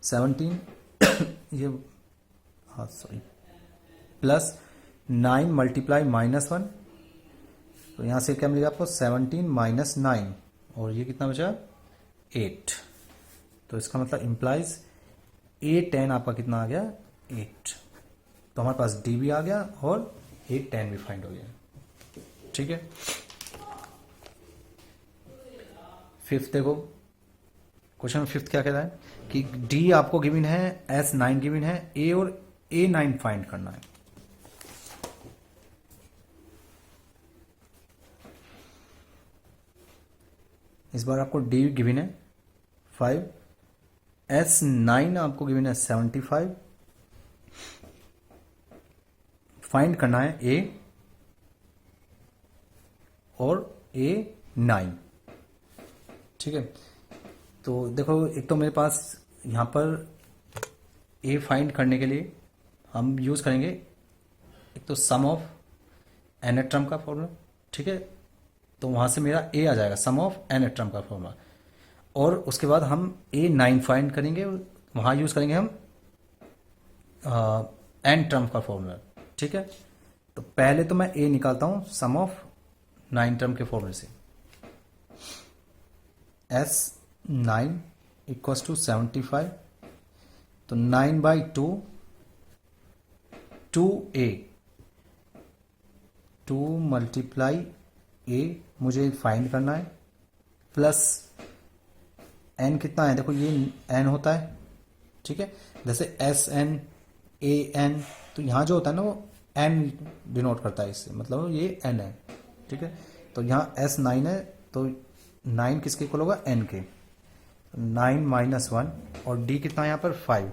17 ये हाँ सॉरी प्लस 9 मल्टीप्लाई -1, तो यहाँ से क्या मिलेगा आपको 17 माइनस 9, और ये कितना बचा 8। तो इसका मतलब इम्प्लाइज a10 आपका कितना आ गया 8। तो हमारे पास d भी आ गया और a10 भी फाइंड हो गया, ठीक है। फिफ्थ देखो, क्वेश्चन में फिफ्थ क्या कह रहा है कि d आपको गिवन है, s9 गिवन है, a और a9 फाइंड करना है। इस बार आपको d गिवन है 5, s9 आपको गिवन है 75, फाइंड करना है a और a9, ठीक है। तो देखो एक तो मेरे पास यहां पर a फाइंड करने के लिए हम यूज करेंगे एक तो सम ऑफ n टर्म का फॉर्मूला, ठीक है। तो वहां से मेरा a आ जाएगा, सम ऑफ n टर्म का फॉर्मूला, और उसके बाद हम a9 फाइंड करेंगे, वहां यूज करेंगे हम n टर्म का फॉर्मूला, ठीक है। तो पहले तो मैं a निकालता हूं सम ऑफ 9 टर्म के फॉर्मूले से, s9 इक्वल्स टू 75, तो 9/2 2a, 2 मल्टीप्लाई a मुझे फाइंड करना है, प्लस n कितना है, देखो ये n होता है, ठीक है। जैसे sn an, तो यहां जो होता है ना वो n डिनोट करता है इससे, मतलब ये n है, ठीक है। तो यहाँ s9 है, तो 9 किसके इक्वल होगा, n के, 9 माइनस 1, और d कितना है यहाँ पर 5,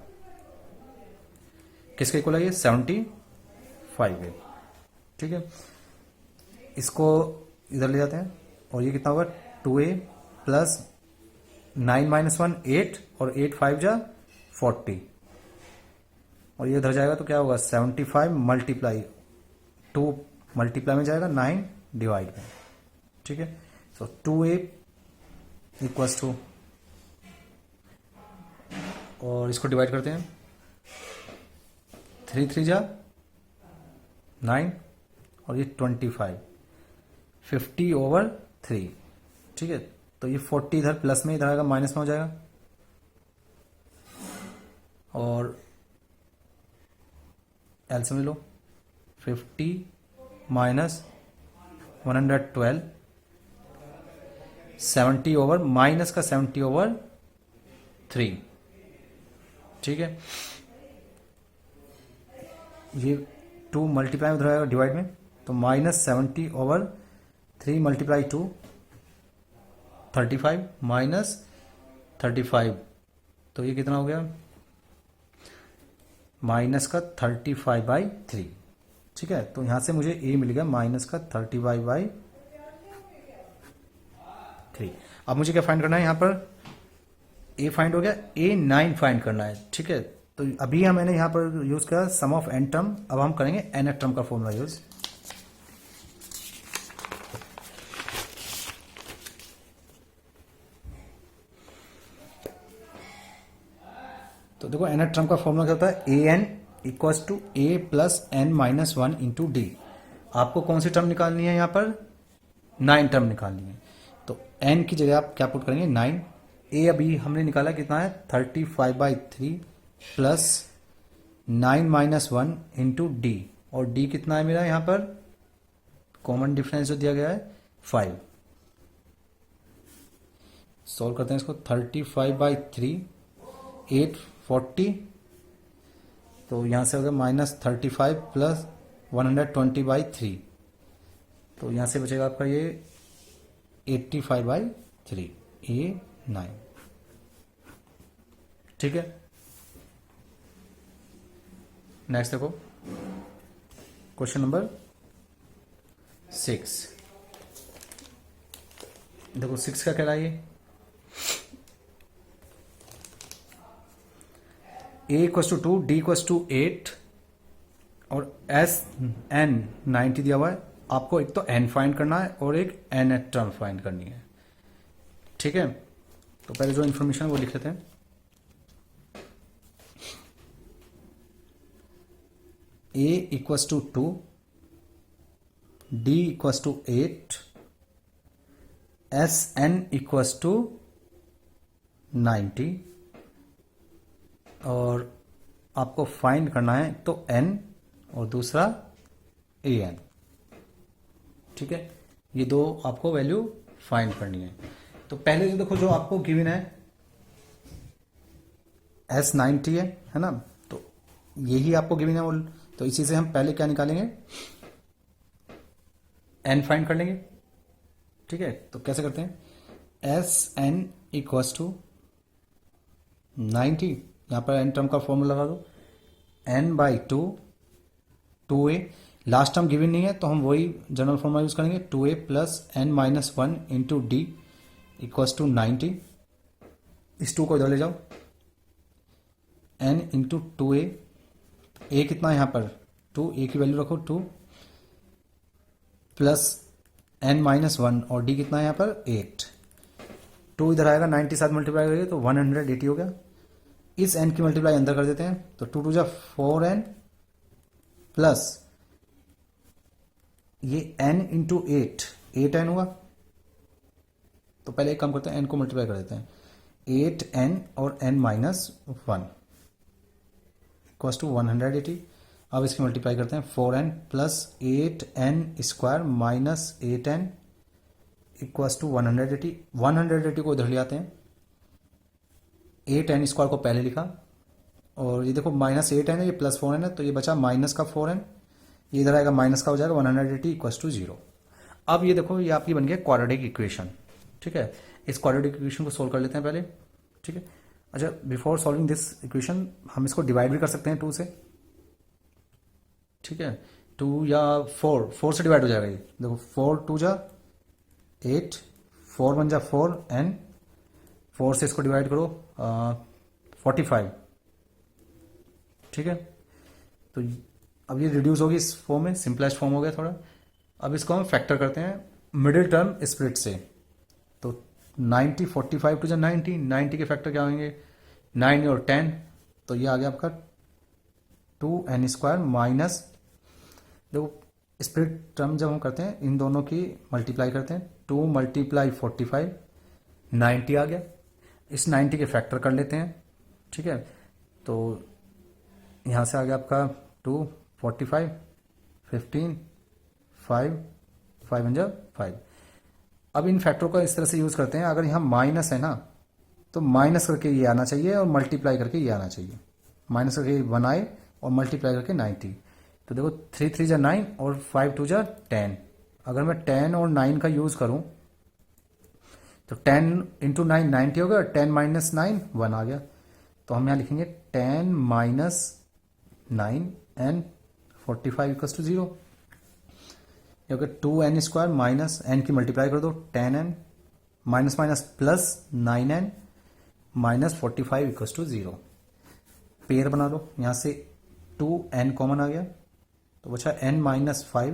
किसके इक्वल है ये 75 है, ठीक है। इसको इधर ले जाते हैं, और ये कितना होगा 2a प्लस 9 माइनस 1 8, और 8 5 जा 40, और ये इधर जाएगा तो क्या होगा 75 मल्टीप्लाई 2 मल्टीप्लाई में जाएगा 9 डिवाइड में, ठीक है। सो 2a इक्वल्स टू, और इसको डिवाइड करते हैं, 3 3 जा 9, और ये 25, 50/3, ठीक है। तो ये 40 इधर प्लस में, इधर आएगा माइनस में हो जाएगा, और एलसीएम ले लो, 50 माइनस 112, 70 ओवर माइनस का 70 ओवर 3, ठीक है। ये 2 मल्टीप्लाई उधर आएगा डिवाइड में, तो -70 ओवर 3 मल्टीप्लाई 2 35 माइनस 35, तो ये कितना हो गया माइनस का 35/3, ठीक है। तो यहां से मुझे ए मिल गया माइनस का 35/3। अब मुझे क्या फाइंड करना है, यहां पर ए फाइंड हो गया, A9 फाइंड करना है, ठीक है। तो अभी मैंने यहां पर यूज किया सम ऑफ n टर्म, अब हम करेंगे nth टर्म का फॉर्मूला यूज। तो देखो nth टर्म का फॉर्मूला क्या होता है, an equals to a plus n minus 1 into D. आपको कौन सी टर्म निकालनी है, यहां पर 9 टर्म निकालनी है। तो n की जगह आप क्या पुट करेंगे 9, a अभी हमने निकाला कितना है 35/3 प्लस 9 माइनस 1 इंटू डी, और डी कितना है मेरा, यहां पर कॉमन डिफरेंस जो दिया गया है 5। सॉल्व करते हैं इसको, 35/3 840, तो यहां से हो गया -35 प्लस 120/3, तो यहां से बचेगा आपका ये 85/3 A9, ठीक है। नेक्स्ट देखो क्वेश्चन नंबर 6। देखो 6 का कहलाइए, a equals to 2 d equals to 8 और SN 90 दिया हुआ है। आपको एक तो n फाइंड करना है और एक nth टर्म फाइंड करनी है, ठीक है। तो पहले जो इंफॉर्मेशन वो लिख लेते हैं, a equals to 2 d equals to 8 SN equals to 90 और आपको फाइंड करना है तो n और दूसरा an, ठीक है। ये दो आपको वैल्यू फाइंड करनी है। तो पहले जो देखो जो आपको गिवन है S90 है ना, तो यही आपको गिवन है, तो इसी से हम पहले क्या निकालेंगे n फाइंड कर लेंगे, ठीक है। तो कैसे करते हैं, SN इक्वस टू 90, यहां पर n टर्म का फॉर्मूला लगा दो, n/2 2a, last term given नहीं है तो हम वही जनरल फॉर्मूला यूज करेंगे, 2a plus n minus 1 into D equals to 90। इस 2 को इधर ले जाओ, n इंटू 2a, a कितना है यहां पर 2, a की वैल्यू रखो 2 प्लस n माइनस 1 और d कितना है यहां पर 8। 2 इधर आएगा 90 साथ मल्टीप्लाई करेंगे तो 180 हो गया। इस n की मल्टीप्लाई अंदर कर देते हैं, तो 2 2 जा 4n प्लस ये n इंटू 8n हुआ। तो पहले एक काम करते हैं, n को मल्टीप्लाई कर देते हैं, 8n और n माइनस 1 इक्वल्स टू 180। अब इसकी मल्टीप्लाई करते हैं, 4n plus 8n square minus 8n equals to 180। 180 को इधर ले आते हैं, 8n स्क्वायर को पहले लिखा और ये देखो -8n है, ये +4n है, तो ये बचा माइनस का 4n, ये इधर आएगा माइनस का हो जाएगा 180 इक्वल्स टू 0। अब ये देखो ये आपकी बन गया क्वाड्रेटिक इक्वेशन, ठीक है। इस क्वाड्रेटिक इक्वेशन को सोल्व कर लेते हैं पहले, ठीक है। अच्छा, बिफोर सॉल्विंग दिस इक्वेशन हम इसको डिवाइड भी कर सकते हैं 2 से, ठीक है। 2 या 4 से डिवाइड हो जाएगा ये, देखो 4 2 जा 8, 4 1 जा 4 n, 4 से इसको डिवाइड करो 45, ठीक है। तो अब ये रिड्यूस होगी इस फॉर्म में, सिंपलेस्ट फॉर्म हो गया थोड़ा। अब इसको हम फैक्टर करते हैं मिडिल टर्म स्प्लिट से, तो 90 45 टू जा 90, 90 के फैक्टर क्या होंगे 9 और 10, तो ये आ गया आपका 2n स्क्वायर माइनस, देखो स्प्लिट टर्म जब हम करते हैं इन दोनों की मल्टीप्लाई करते हैं, 2 मल्टीप्लाई 45 90 आ गया। इस 90 के फैक्टर कर लेते हैं, ठीक है। तो यहाँ से आ गया आपका 2 45 15 5 5 5, अब इन फैक्टर को इस तरह से यूज़ करते हैं, अगर यहाँ माइनस है ना तो माइनस करके ये आना चाहिए और मल्टीप्लाई करके ये आना चाहिए। माइनस करके 1 आए और मल्टीप्लाई करके 90। तो देखो 3 3 जा 9 और 5 2 जा 10। अगर मैं 10 और 9 का यूज़ करूँ तो 10 इंटू 9 90 हो गया, 10 माइनस 9 1 आ गया। तो हम यहाँ लिखेंगे 10 माइनस 9 एन 45 इक्वल्स टू 0। क्योंकि 2n स्क्वायर माइनस एन की मल्टीप्लाई कर दो 10n minus minus plus 9n minus 45 equals to 0। Pair बना लो, यहाँ से 2n कॉमन आ गया तो बचा n माइनस 5,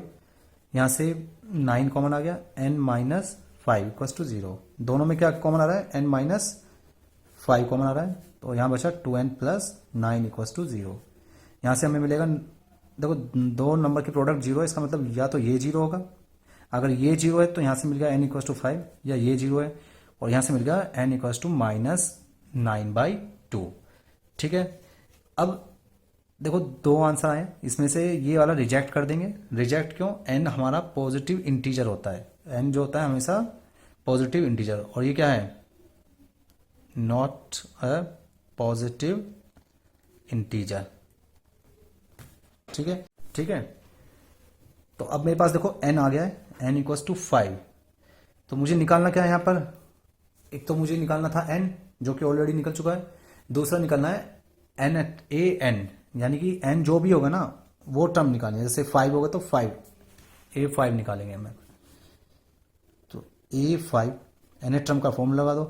यहाँ से 9 कॉमन आ गया n माइनस 5 इक्वल्स टू 0। दोनों में क्या कॉमन आ रहा है, n माइनस 5 कॉमन आ रहा है, तो यहाँ बचा 2n प्लस 9 इक्वल्स टू 0। यहाँ से हमें मिलेगा, देखो दो नंबर की प्रोडक्ट 0 है, इसका मतलब या तो ये 0 होगा, अगर ये 0 है तो यहाँ से मिल गया n इक्वल्स टू 5, या ये 0 है और यहाँ से मिल गया n इक्वल्स टू माइनस 9/2। ठीक है, अब देखो दो आंसर आए, इसमें से ये वाला रिजेक्ट कर देंगे। रिजेक्ट क्यों, n हमारा पॉजिटिव इंटीजर होता है, n जो होता है हमेशा पॉजिटिव इंटीजर, और ये क्या है, नॉट अ पॉजिटिव इंटीजर। ठीक है, ठीक है। तो अब मेरे पास देखो n आ गया है, n इक्वल्स टू 5। तो मुझे निकालना क्या है यहाँ पर, एक तो मुझे निकालना था n जो कि ऑलरेडी निकल चुका है, दूसरा निकालना है n a n, यानी कि n जो भी होगा ना वो टर्म निकालेंगे। जैसे 5 होगा तो 5 a5 निकालेंगे हमें। तो a5 n टर्म का फॉर्मूला लगा दो,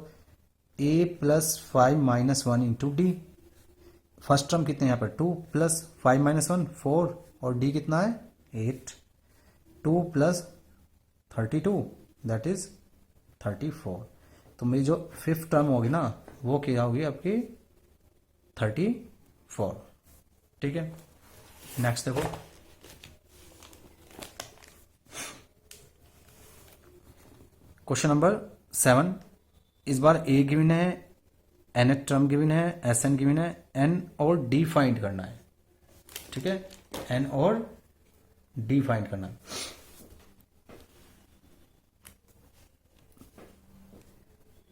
a plus 5 minus 1 into D. First term कितने यहाँ पर 2 प्लस 5 माइनस 1 4 और डी कितना है 8। 2 प्लस 32 दैट इज 34। तो मेरी जो फिफ्थ टर्म होगी ना वो क्या होगी आपकी 34। ठीक है, नेक्स्ट देखो, क्वेश्चन नंबर 7। इस बार ए गिवन है, एन टर्म गिवन है, एस एन गिवन है, एन और डी फाइंड करना है। ठीक है, एन और डी फाइंड करना है।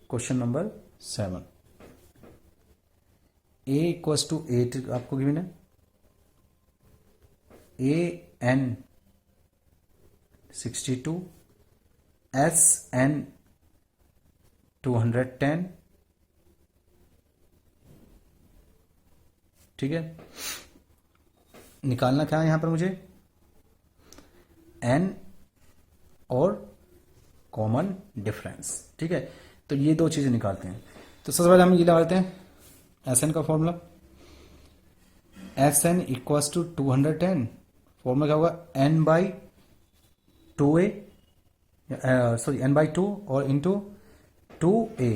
Question number 7, A equals to 8 आपको गिवन है, ए एन 62, एस एन 210। ठीक है, निकालना क्या है यहां पर मुझे, एन और कॉमन डिफरेंस। ठीक है, तो ये दो चीजें निकालते हैं। तो सबसे पहले हम ये लगाते हैं एस एन का formula, S N equals to 210। Formula क्या होगा, N by 2a, sorry N by 2 और into 2a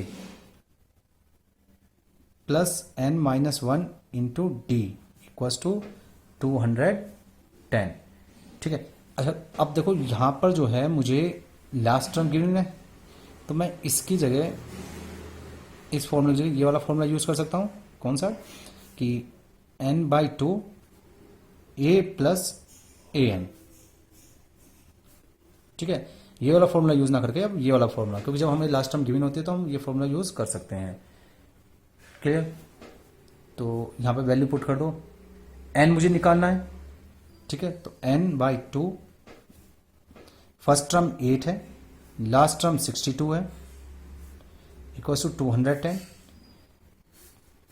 plus N minus 1 into D equals to 210। ठीक है, अच्छा अब देखो यहां पर जो है मुझे लास्ट टर्म गिवन है, तो मैं इसकी जगह इस फॉर्मूले की जगह ये वाला फॉर्मूला यूज कर सकता हूं। कौन सा, कि n by 2 a plus A N. ठीक है, ये वाला फॉर्मूला यूज ना करके अब ये वाला फॉर्मूला, क्योंकि जब हमें लास्ट टर्म गिवन होती है तो हम ये फॉर्मूला यूज कर सकते हैं। क्लियर, तो यहां पे वैल्यू पुट कर दो, n मुझे निकालना है। ठीक है, तो n बाई 2, फर्स्ट टर्म 8 है, लास्ट टर्म 62 है, इक्वल्स टू 210।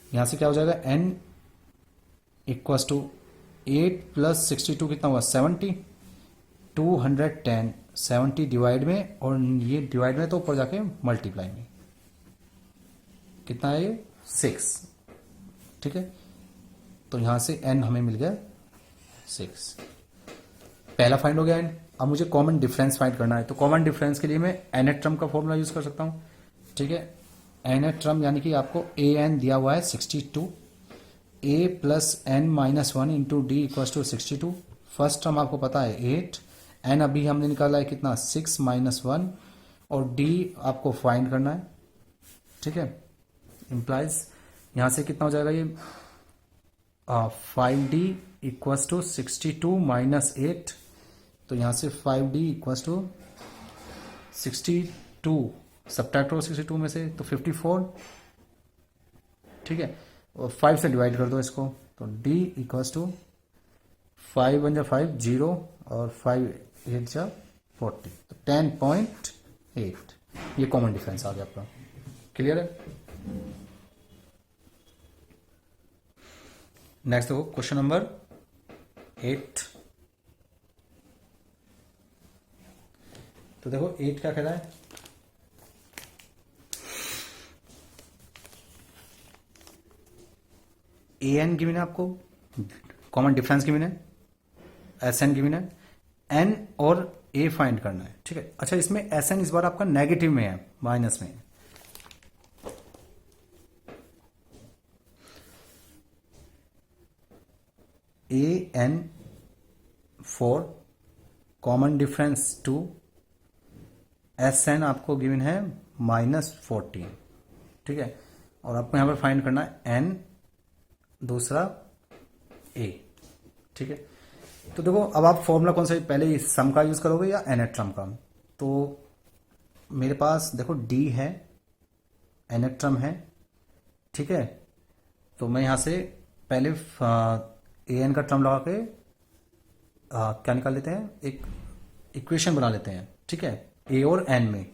यहां से क्या हो जाएगा, n इक्वल्स टू 8 प्लस 62 कितना हुआ 70, 210 70 डिवाइड में, और ये डिवाइड में तो ऊपर जाके मल्टीप्लाई में कितना है ये 6। ठीक है, तो यहां से n हमें मिल गया 6। पहला फाइंड हो गया n। अब मुझे कॉमन डिफरेंस फाइंड करना है, तो कॉमन डिफरेंस के लिए मैं nth टर्म का फॉर्मूला यूज कर सकता हूं। ठीक है, nth टर्म यानी कि आपको a n दिया हुआ है 62, a plus n minus 1 into D equals to 62। First term आपको पता है 8, n अभी हमने निकाला है कितना 6 माइनस 1, और d आपको फाइंड करना है। ठीक है, इम्प्लाइज यहां से कितना हो जाएगा ये 5d इक्वल्स टू 62 माइनस 8, तो यहां से 5d equals to 62 to subtract करो 62 में से तो 54, ठीक है, और 5 से डिवाइड कर दो इसको, तो d इक्वल्स टू 5 1 जा 5 0 और 5 8 जा 40, तो 10.8 ये कॉमन डिफरेंस आ गया आपका। क्लियर है? नेक्स्ट देखो क्वेश्चन नंबर 8। तो देखो 8 क्या कह रहा है, ए एन गिवन है आपको, कॉमन डिफरेंस गिवन है, एस एन गिवन है, एन और ए फाइंड करना है, ठीक है। अच्छा इसमें एस एन इस बार आपका नेगेटिव में है, माइनस में है। A n 4 common difference 2, S n आपको गिवन है -14, ठीक है, और आपको यहां पर फाइंड करना है एन दूसरा ए, ठीक है। तो देखो अब आप फॉर्मूला कौन सा, पहले सम का यूज करोगे या nth टर्म का। तो मेरे पास देखो d है, nth टर्म है, ठीक है, तो मैं यहां से पहले an का टर्म लगा के क्या निकाल लेते हैं, एक इक्वेशन बना लेते हैं, ठीक है, a और n में,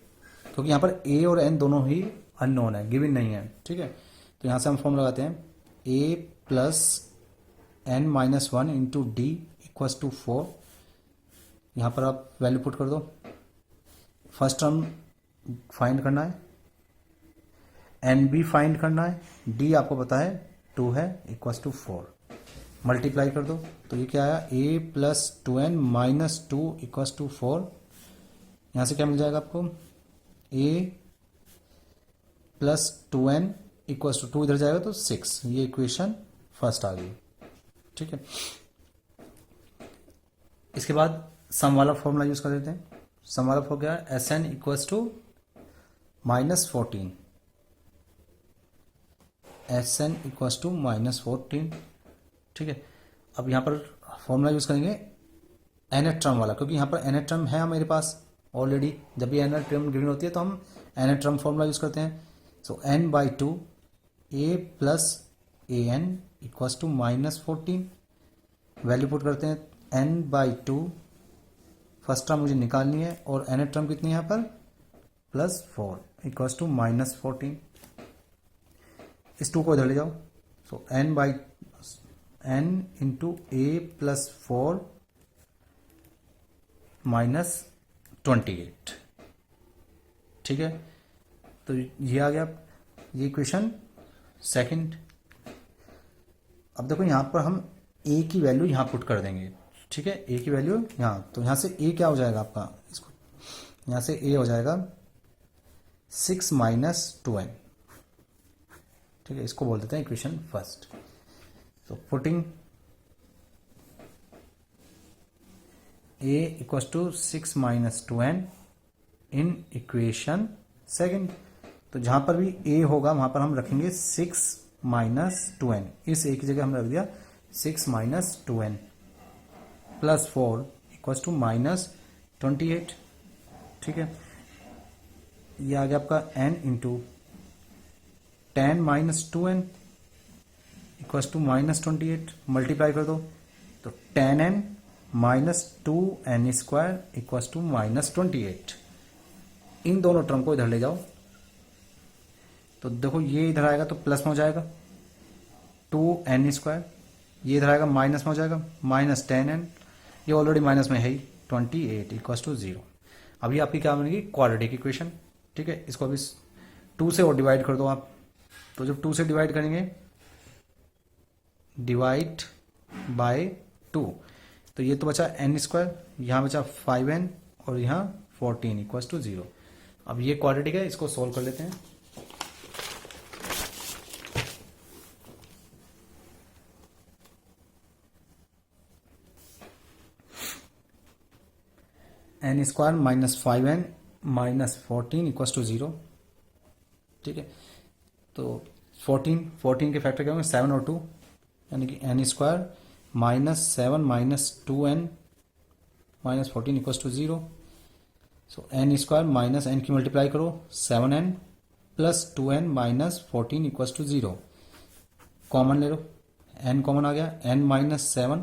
क्योंकि यहां पर a और n दोनों ही अननोन है, गिवन नहीं है, ठीक है। तो यहां से हम फॉर्म लगाते हैं a plus n minus 1 into D equals to 4। यहां पर आप वैल्यू पुट कर दो, फर्स्ट टर्म फाइंड करना है, एन बी फाइंड करना है, डी आपको पता है 2 है, इक्वल्स टू 4, मल्टीप्लाई कर दो, तो ये क्या आया, a plus 2n minus 2 equals to 4। यहां से क्या मिल जाएगा आपको, a plus 2n equals to 2 इधर जाएगा तो 6, ये इक्वेशन फर्स्ट आ गई, ठीक है। इसके बाद सम वाला फॉर्मूला यूज कर देते हैं। सम वाला फॉर्मूला क्या है, S N equals to -14, S N equals to -14, ठीक है। अब यहां पर फॉर्मूला यूज करेंगे nth टर्म वाला, क्योंकि यहां पर nth टर्म है मेरे पास ऑलरेडी, जब भी nth टर्म गिवन होती है तो हम nth टर्म फॉर्मूला यूज करते हैं। So n by 2 a plus A N equals to -14, value put करते हैं n बाई 2, फर्स्ट टर्म मुझे निकालनी है, और nth टर्म कितनी है यहाँ पर, +4 इक्वल्स टू -14। इस 2 को इधर ले जाओ, so n by n into A plus 4 -28, ठीक है। तो ये आ गया, ये इक्वेशन सेकंड। अब देखो यहां पर हम a की वैल्यू यहां पुट कर देंगे, ठीक है, a की वैल्यू यहां, तो यहां से a क्या हो जाएगा आपका, इसको यहां से a हो जाएगा 6 माइनस 2n, ठीक है, इसको बोल देते हैं इक्वेशन फर्स्ट। तो putting a equals to 6 minus 2n in equation second. तो जहां पर भी a होगा वहां पर हम रखेंगे 6 माइनस 2n, इस a की जगह हमने रख दिया 6 minus 2n plus 4 equals to -28, ठीक है। ये आ गया आपका n into 10 minus 2n equals to -28, multiply कर दो, तो 10n minus 2n square equals to -28। इन दोनों टर्म को इधर ले जाओ, तो देखो ये इधर आएगा तो प्लस में हो जाएगा 2n स्क्वायर, ये इधर आएगा माइनस में हो जाएगा -10n, ये ऑलरेडी माइनस में है ही 28 इक्वल्स टू 0। अभी आपकी क्या बनेगी, क्वाड्रेटिक इक्वेशन, ठीक है। इसको अभी 2 से और डिवाइड कर दो आप, तो जब 2 से डिवाइड करेंगे, डिवाइड बाय 2, तो ये तो बचा n स्क्वायर, यहां बचा 5n और यहां 14 इक्वल्स टू 0। अब ये क्वाड्रेटिक है, इसको सोल्व कर लेते हैं। n square minus 5n minus 14 equals to 0, ठीक है। तो 14 के फैक्टर क्या होंगे, 7 और 2, यानी कि n square minus 7 minus 2n minus 14 equals to 0। So N square minus N की मल्टीप्लाई करो 7n plus 2n minus 14 equals to 0। Common ले लो, n कॉमन आ गया, n माइनस 7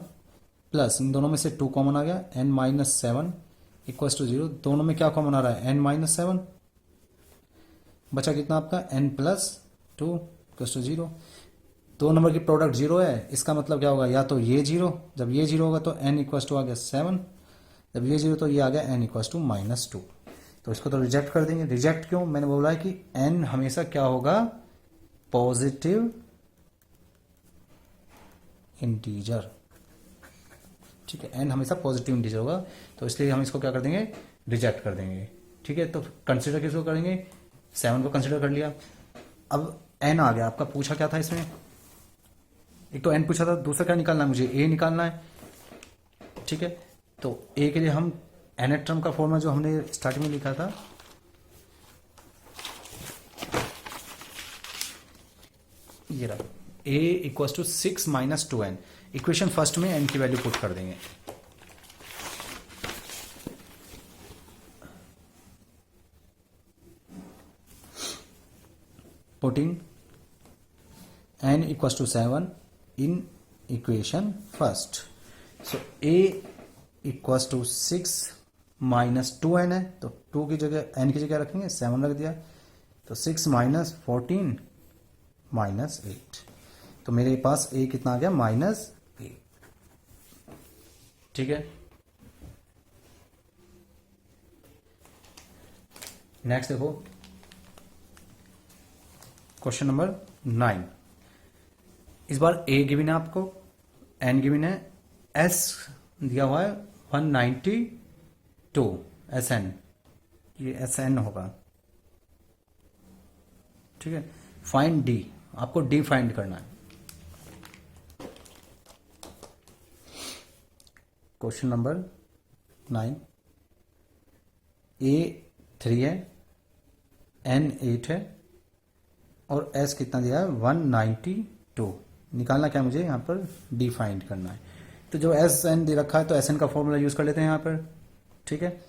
प्लस इन दोनों में से 2 कॉमन आ गया, n माइनस 7 इक्वल्स टू 0। दोनों में क्या कॉमन आ रहा है, n माइनस 7, बचा कितना आपका n प्लस 2 इक्वल्स टू 0। दो नंबर की प्रोडक्ट 0 है, इसका मतलब क्या होगा, या तो ये 0, जब ये 0 होगा तो n इक्वल्स टू आ गया 7, जब ये 0 तो ये आ गया n इक्वल्स टू माइनस 2। तो इसको तो रिजेक्ट कर देंगे। रिजेक्ट क्यों, मैंने बोला है कि n हमेशा क्या होगा, पॉजिटिव इंटीजर, ठीक है, n हमेशा पॉजिटिव इंटीजर होगा, तो इसलिए हम इसको क्या कर देंगे, रिजेक्ट कर देंगे। ठीक है, तो कंसिडर किसको करेंगे, 7 को कंसिडर कर लिया। अब n आ गया, आपका पूछा क्या था इसमें, एक तो n पूछा था, दूसरा क्या निकालना है, मुझे a निकालना है। ठीक है, तो a के लिए हम nth टर्म का फॉर्मूला जो हमने स्टार्टिंग में लिखा था, ये रहा, a equals to 6 minus 2n। Equation first में n की वैल्यू पुट कर देंगे। Putting n equals to 7 in equation first. So a equals to 6 minus 2n है, तो 2 की जगह n की जगह रखेंगे, 7 रख दिया, तो 6 माइनस 14 माइनस 8। तो मेरे पास a कितना आ गया, माइनस 8। ठीक है, नेक्स्ट देखो क्वेश्चन नंबर 9। इस बार a गिवन है आपको, n गिवन है, s दिया हुआ है 192 Sn, ये Sn होगा। ठीक है, फाइंड d, आपको d फाइंड करना है। क्वेश्चन नंबर 9, a 3 है, n 8 है और s कितना दिया है, 192। निकालना क्या है मुझे, यहाँ पर d फाइंड करना है। तो जो एस एन दे रखा है तो एस एन का फॉर्मूला यूज कर लेते हैं यहाँ पर। ठीक है,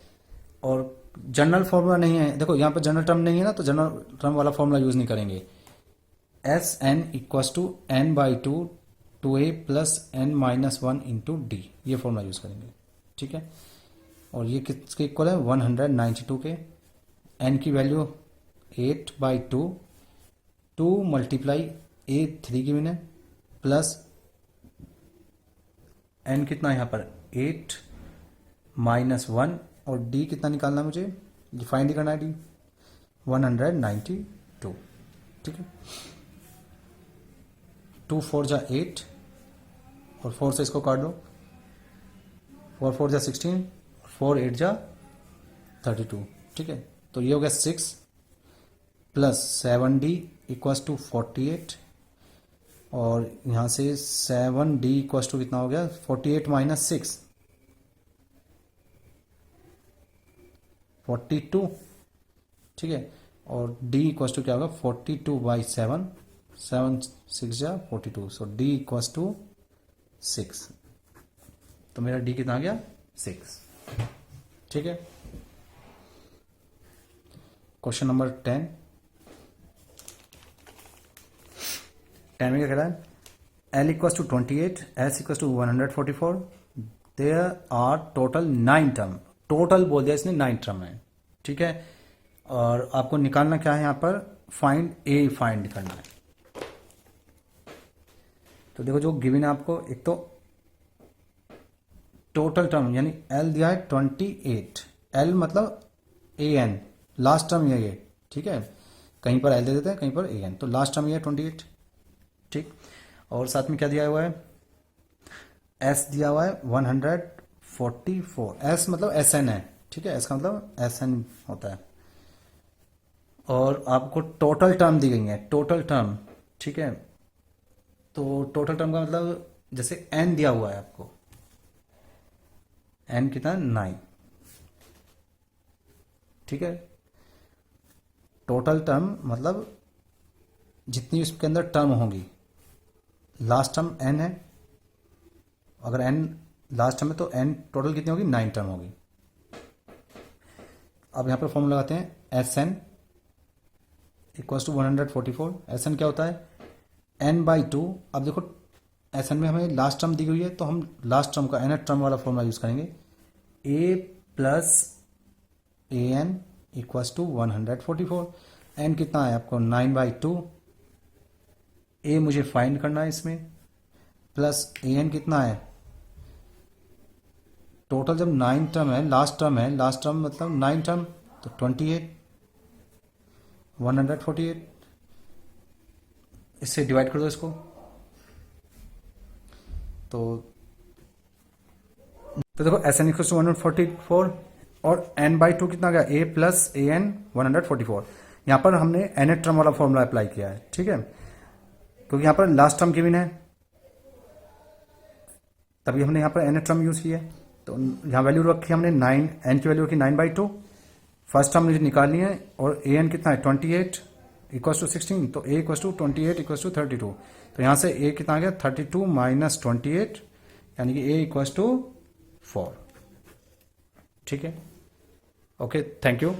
और जनरल फॉर्मूला नहीं है, देखो यहाँ पर जनरल टर्म नहीं है ना, तो जनरल टर्म वाला फॉर्मूला यूज नहीं करेंगे। S N equals to N by 2 a plus N minus 1 into D, ये फॉर्मूला यूज करेंगे। ठीक है, और ये किसके इक्वल है, 192 के। एन की वैल्यू 8/2, 2 मल्टीप्लाई a 3 गिवन है, प्लस n कितना है यहाँ पर 8 माइनस 1, और d कितना निकालना है मुझे, फाइंड करना है d 192। ठीक है, 2 4 जा 8 और 4 से इसको काट दो, 4 4 जा 16, 4 8 जा 32। ठीक है, तो ये हो गया 6 प्लस 7d इक्वल्स टू 48, और यहां से 7d इक्वल्स टू कितना हो गया, 48 माइनस 6 42। ठीक है, और d इक्वल्स टू क्या होगा, 42/7, 7 6 जा 42, सो d इक्वल्स टू 6। तो मेरा d कितना आ गया, 6। ठीक है, क्वेश्चन नंबर 10 में क्या कह रहा है, L equals to 28, S equals to 144, there are total 9 term. Total बोल दिया इसने, 9 टर्म है। ठीक है, और आपको निकालना क्या है, यहाँ पर फाइंड A फाइंड करना है। तो देखो जो गिवन है आपको, एक तो टोटल टर्म यानी L दिया है 28, L मतलब AN, लास्ट टर्म ये। ठीक है, कहीं पर L दे देते हैं, कहीं पर AN, तो लास्ट टर्म ये 28। ठीक, और साथ में क्या दिया हुआ है, S दिया हुआ है 144, S मतलब SN है। ठीक है, S का मतलब SN होता है, और आपको टोटल टर्म दी गई है, टोटल टर्म। ठीक है, तो टोटल टर्म का मतलब जैसे N दिया हुआ है आपको, N कितना, 9। ठीक है, टोटल टर्म मतलब जितनी उसके अंदर टर्म होंगी, लास्ट टर्म n है, अगर n लास्ट टर्म है तो n टोटल कितनी होगी, 9 टर्म होगी। अब यहाँ पर फॉर्मूला लगाते हैं S N equals to 144। S N क्या होता है n/2। अब देखो एस एन में हमें लास्ट टर्म दी हुई है तो हम लास्ट टर्म का nth टर्म वाला फॉर्मूला यूज करेंगे a plus A N equals to 144। n कितना है आपको 9/2। a मुझे फाइंड करना है इसमें, प्लस ए एन कितना है टोटल जब 9 टर्म है, लास्ट टर्म मतलब 9 टर्म तो 28 148। इससे डिवाइड कर दो इसको तो देखो एस एन इक्वल टू 144 और n/2 कितना गया a प्लस ए एन 144। यहां पर हमने nth टर्म वाला फॉर्मूला अप्लाई किया है, ठीक है, क्योंकि यहां पर लास्ट टर्म गिवन है तभी हमने यहां पर nth टर्म यूज किया है। तो यहां वैल्यू रखी हमने 9, n की वैल्यू रखी 9/2। फर्स्ट टर्म मुझे निकालनी है और ए एन कितना है 28 इक्वल्स टू 16। तो a equals to 28 equals to 32। तो यहां से a कितना आ गया 32 माइनस 28 यानी कि a इक्वल्स टू 4। ठीक है, ओके, थैंक यू।